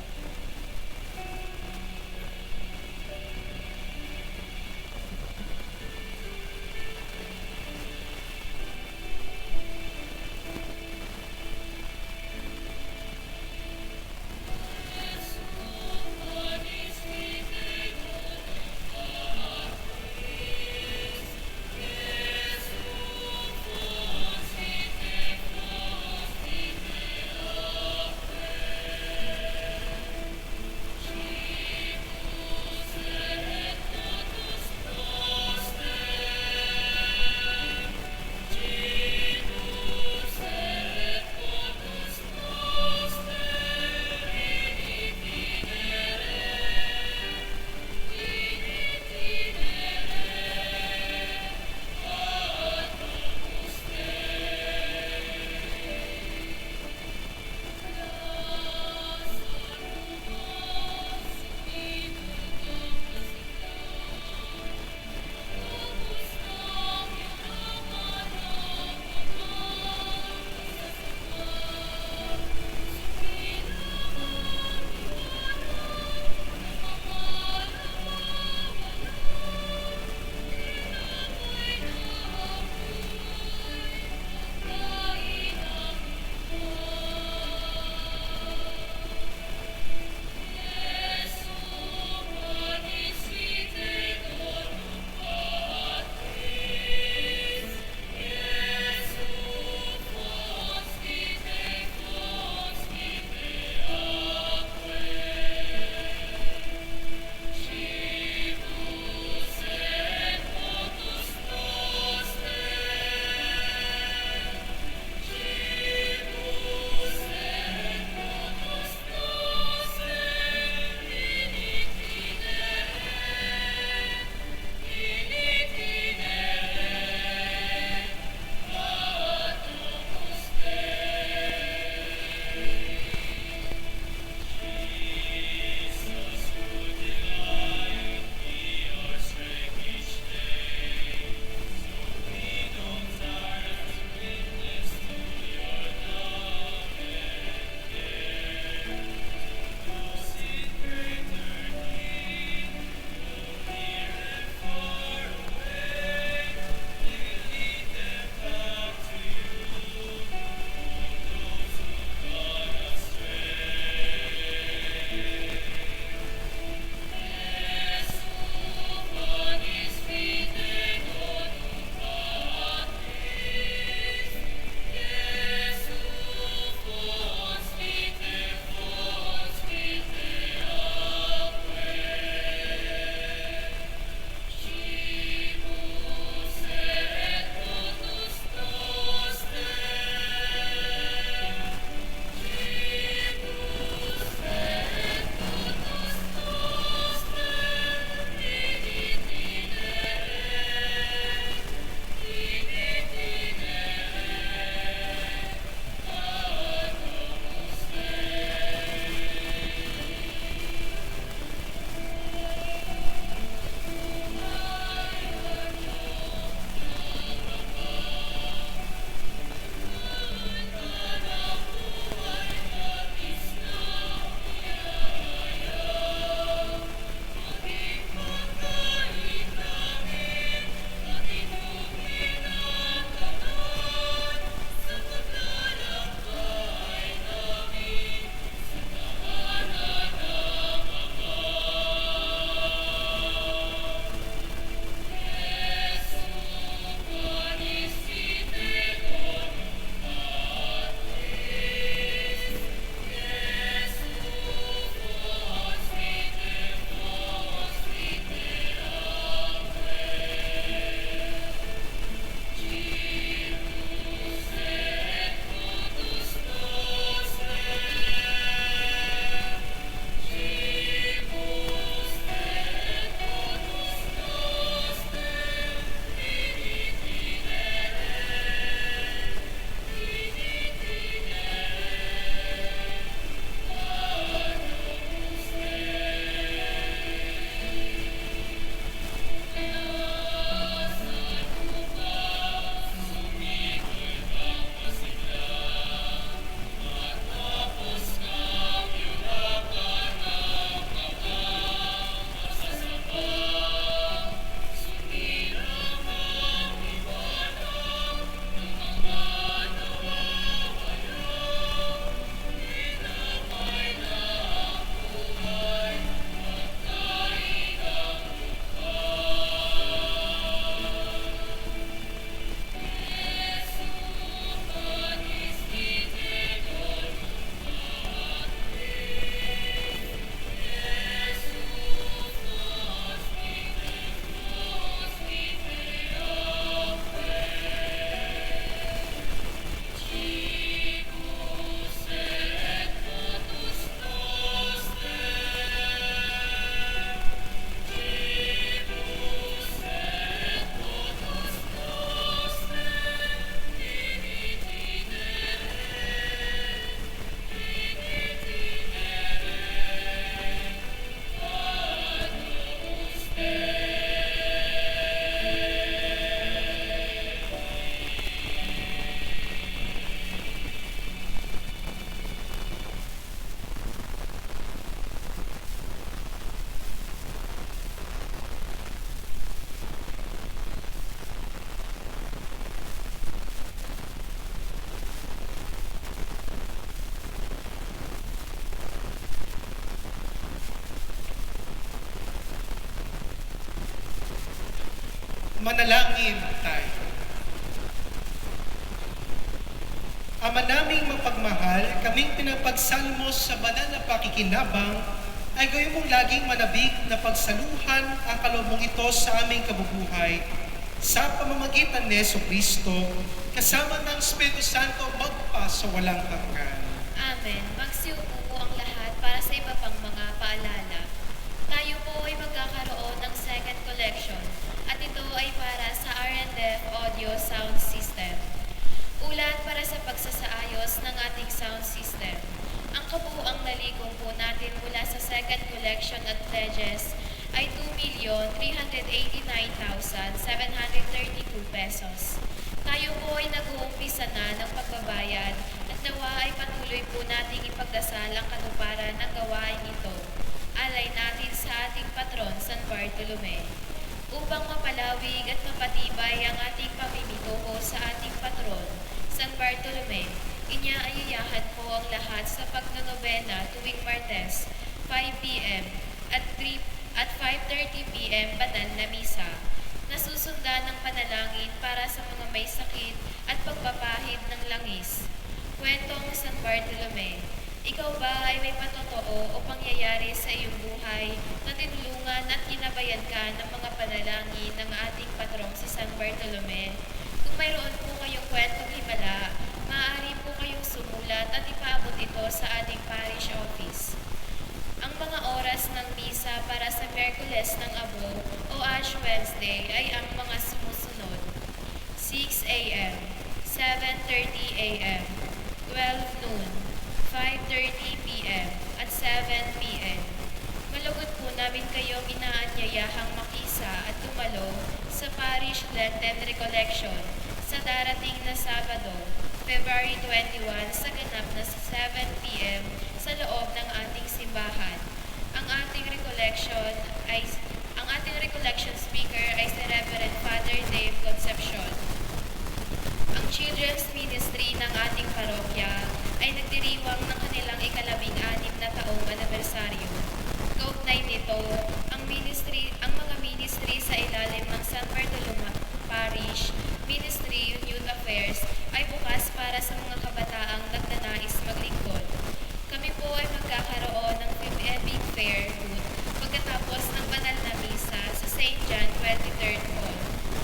Manalangin tayo. Ama naming mapagmahal, kaming pinagpagsalmo sa banal na pakikinabang, ay gawin mong laging manabik na pagsaluhan ang kaloob mong ito sa aming kabubuhay. Sa pamamagitan ni Jesucristo, kasama ng Espiritu Santo magpa sa walang hanggan. Amen. Magsiupo ang lahat para sa iba pang mga paalala. Tayo po ay magkakaroon ng second collection at ito ay para sa R&F Audio Sound System. Ulat para sa pagsasaayos ng ating sound system. Ang kabuuang naligong po natin mula sa second collection at pledges ay 2,389,732 pesos. Tayo po ay nag-uumpisa na ng pagbabayad at nawa ay patuloy po nating ipagdasal ang katuparan ng gawain ito. Alay natin sa ating patron, San Bartolome. Upang mapalawig at mapatibay ang ating pamimituho sa ating patron, San Bartolome, inyaayayahan po ang lahat sa pagnonobena tuwing Martes, 5 p.m. at 5:30 p.m. banal na misa, nasusundan ng panalangin para sa mga may sakit at pagpapahid ng langis. Kwentong San Bartolome, ikaw ba ay may patotoo o pangyayari sa iyong buhay na tinulungan at ginabayan ka ng mga panalangin ng ating patrong si San Bartolome? Kung mayroon po kayong kwentong himala, maaari po kayong sumulat at ipaabot ito sa ating parish office. Ang mga oras ng misa para sa Miyerkules ng Abo o Ash Wednesday ay ang mga sumusunod: 6 a.m., 7:30 a.m., 12 noon, 5:30 p.m. at 7 p.m. Malugod po namin kayong inaanyayahang makisa at tumalo sa Parish Lenten Recollection sa darating na Sabado, February 21 sa ganap na 7 p.m. sa loob ng ating simbahan. Ang ating recollection speaker ay si Reverend Father Dave Concepcion. Ang children's ministry ng ating parokya ay nagdiriwang ng kanilang ika-16 na taong anibersaryo. Kaugnay nito, ang mga ministry sa ilalim ng San Bartolome Parish Ministry on Youth Affairs ay bukas para sa mga kabataang nagnanais maglingkod. Kami po ay magkakaroon ng Epic Fair booth pagkatapos ng banal na misa sa St. John 23rd Hall.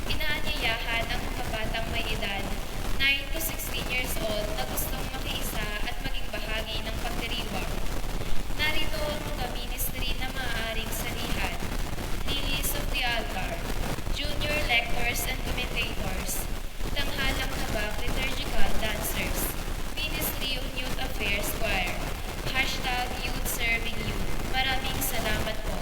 Inaanyayahan ang mga batang may edad 9 to 16 years old na gustong makiisa at maging bahagi ng pagdiriwang. Narito ang mga ministry na maaaring salihan: Lilies of the Altar, Junior Lectors and Commentators, Tanghalang Habak Liturgical Dancers, Ministry of Youth Affairs Choir, #Youth Serving Youth. Maraming salamat po.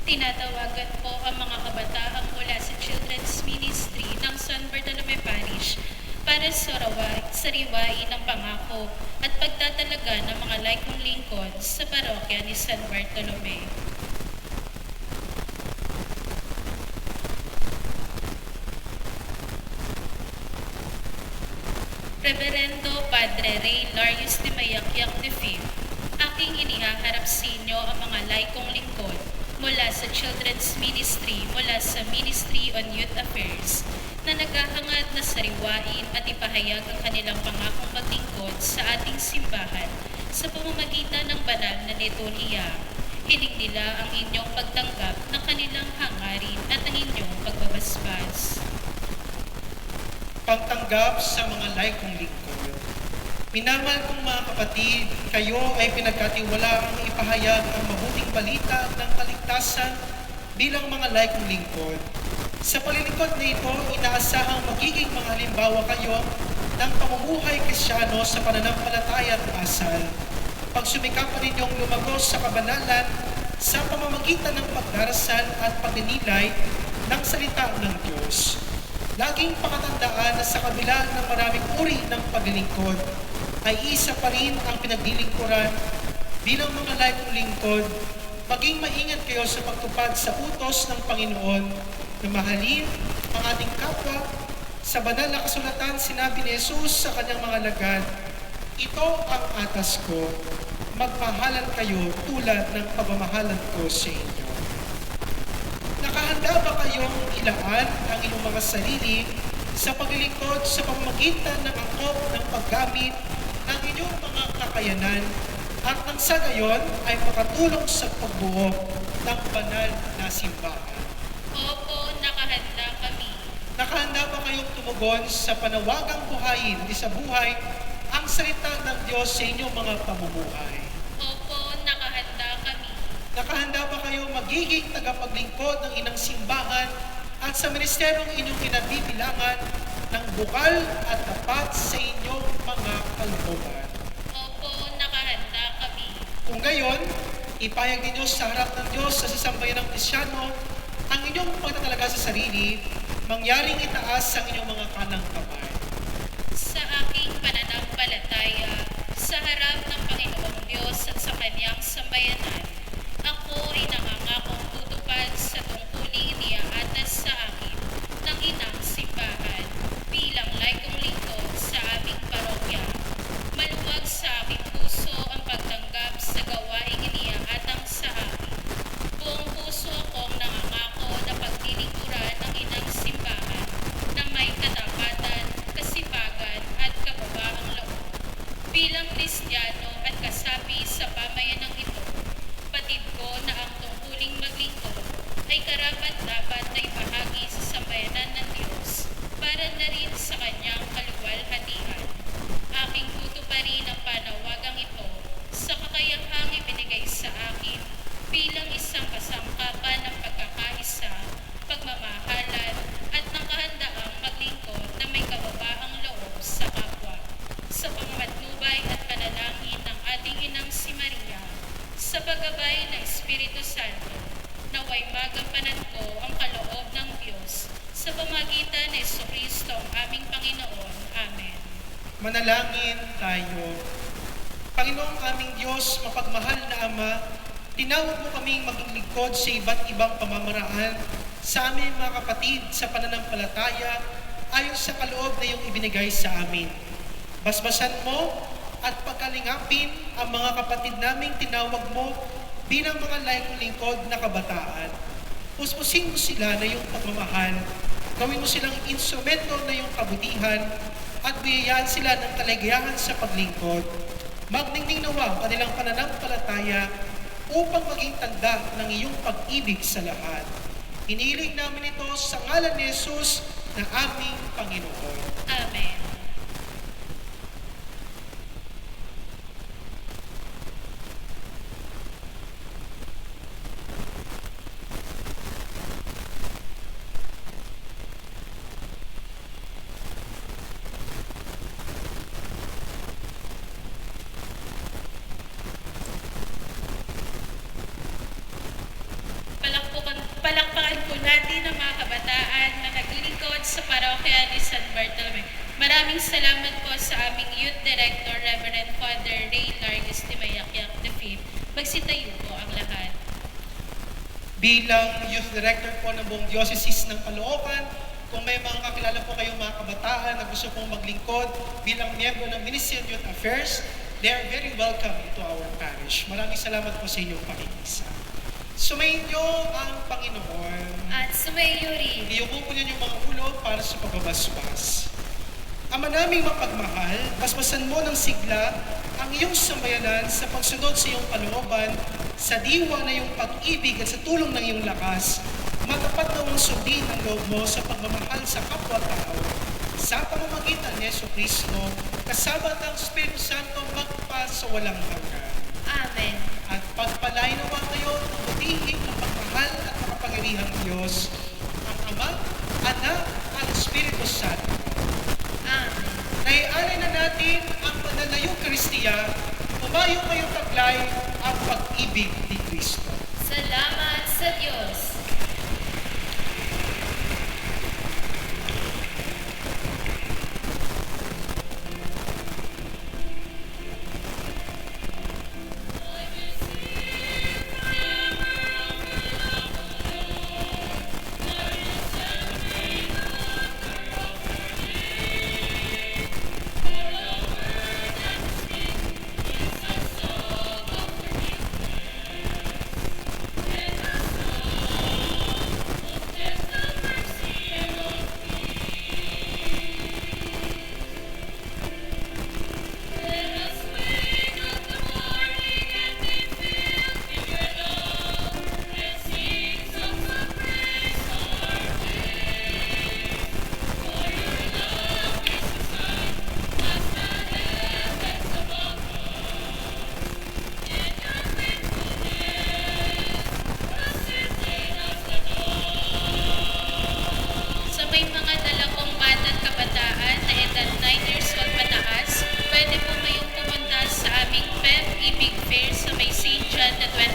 Tinatawagan po ang mga kabataan mula sa Children's Ministry ng San Bartolome Parish para sa sariwain ng pangako at pagtatalaga ng mga laikong lingkod sa parokya ni San Bartolome. Reverendo Padre Ray Larius de Mayakyang V, aking inihaharap sa inyo ang mga laikong lingkod mula sa Children's Ministry, mula sa Ministry on Youth Affairs, na naghahangad na sariwain at ipahayag ang kanilang pangakong maglingkod sa ating simbahan sa pamamagitan ng banal na liturhiya. Hiling nila ang inyong pagtanggap ng kanilang hangarin at ang inyong pagbabasbas. Pagtanggap sa mga laikong lingkod. Minamahal kong mga kapatid, kayo ay pinagkatiwalaang ipahayag ang mabuting balita ng kaligtasan bilang mga laikong lingkod. Sa palilingkod na ito, inaasahang magiging mga halimbawa kayo ng pamumuhay Kristyano sa pananampalataya at asal. Pagsumikapan ninyong lumagos sa kabanalan sa pamamagitan ng pagdarasal at pagninilay ng salita ng Diyos. Laging pakatandaan na sa kabila ng maraming uri ng paglilingkod, ay isa pa rin ang pinaglilingkuran bilang mga laikong lingkod. Maging maingat kayo sa pagtupad sa utos ng Panginoon na mahalin ang ating kapwa. Sa banal na kasulatan, sinabi ni Jesus sa kanyang mga alagad, "Ito ang atas ko, magmahalan kayo tulad ng pagmamahalan ko sa inyo. Nakahanda ba kayong ilaan ang inyong mga sarili sa paglilingkod sa pamamagitan ng angkop ng paggamit ng inyong mga kakayanan at nang sa gayon ay makatulong sa pagbuo ng banal na simbahan? Opo, nakahanda kami. Nakahanda ba kayong tumugon sa panawagang buhayin at isabuhay ang salita ng Diyos sa inyong mga pamumuhay? Opo, nakahanda kami. Nakahanda ba kayo magiging tagapaglingkod ng inang simbahan at sa ministeryong inyong kinabibilangan ng bukal at tapat sa inyong mga kalooban? Opo, nakahanda kami. Kung gayon, ipayag ninyo sa harap ng Diyos sa sasambayan ng Kristyano ang inyong pagtatalaga sa sarili, mangyaring itaas ang inyong mga kanang kamay. Sa aking pananampalataya, sa harap ng Panginoong Diyos at sa kanyang sambayanan, ako ay nangangakong tutupad sa tungkuling iniaatas sa akin ng inang simbahan bilang laikong lingkod sa aming parokya. Maluwag sa aking puso ang pagtanggap sa gawaing iniaatang sa akin. Buong puso akong nangangako na paglilingkuran ng inang simbahan na may katapatan, kasipagan at kababaang loob. Bilang Kristiyano at kasapi sa pamayanang ito, batid ko na ang tungkuling maglingkod ay karapat-dapat na ibahagi sa sambayanan ng Diyos para na rin sa kanyang kaluwalhatian. Aking tutuparin ang panawagang ito sa kakayahang ibinigay sa akin bilang isang kasangkapan ng pagkakaisa, pagmamahalan at ng kahandaang maglingkod na may kababaang loob sa kapwa. Sa pangmatnubay at panalangin ng ating inang si Maria, sa paggabay ng Espiritu Santo, naway magampanan ko ang kaloob ng Diyos sa pamagitan ni Jesucristo ang aming Panginoon. Amen. Manalangin tayo. Panginoong aming Diyos, mapagmahal na Ama, tinawag mo kaming maging lingkod sa iba't ibang pamamaraan sa aming mga kapatid sa pananampalataya ayon sa kaloob na iyong ibinigay sa amin. Basbasan mo at pagkalingapin ang mga kapatid naming tinawag mo bilang mga laikong lingkod na kabataan. Puspusin mo sila na iyong pagmamahal, gawin mo silang instrumento na iyong kabutihan at biyayaan sila ng kaligayahan sa paglingkod. Magningning nawa ang kanilang pananampalataya upang maging tanda ng iyong pag-ibig sa lahat. Iniling namin ito sa ngalan ni Jesus na aming Panginoon. Amen. Palakpakan po natin ang mga kabataan na naglilingkod sa parokya ni San Bartolome. Maraming salamat po sa aming Youth Director, Reverend Father Ray Largis de Mayakyak V. Magsitayo po ang lahat. Bilang Youth Director po ng buong Diocese ng Caloocan, kung may mga kakilala po kayong mga kabataan na gusto pong maglingkod bilang miyembro ng Ministry of Youth Affairs, they are very welcome to our parish. Maraming salamat po sa inyong pakikisa. Sumayin niyo ang Panginoon. At sumayo rin. Iyuko po niyo yung mga ulo para sa pagbabasbas. Ama naming mapagmahal, basbasan mo ng sigla ang iyong sambayanan sa pagsunod sa iyong kalooban, sa diwa na iyong pag-ibig at sa tulong ng iyong lakas, matapat na ang sundin ng loob mo sa pagmamahal sa kapwa-tao, sa pamamagitan ni Jesucristo, kasama ng Espiritu Santo magpa sa walang hanggan. Amen. At pagpalain naman kayo ng butihing ng pagmahal at makapangyarihang Diyos, ang Ama, Anak, at Espiritu Santo. Amen. Naialay na natin ang pananayong Kristiya, umayo kayong taglay ang pag-ibig ni Kristo. Salamat sa Diyos. to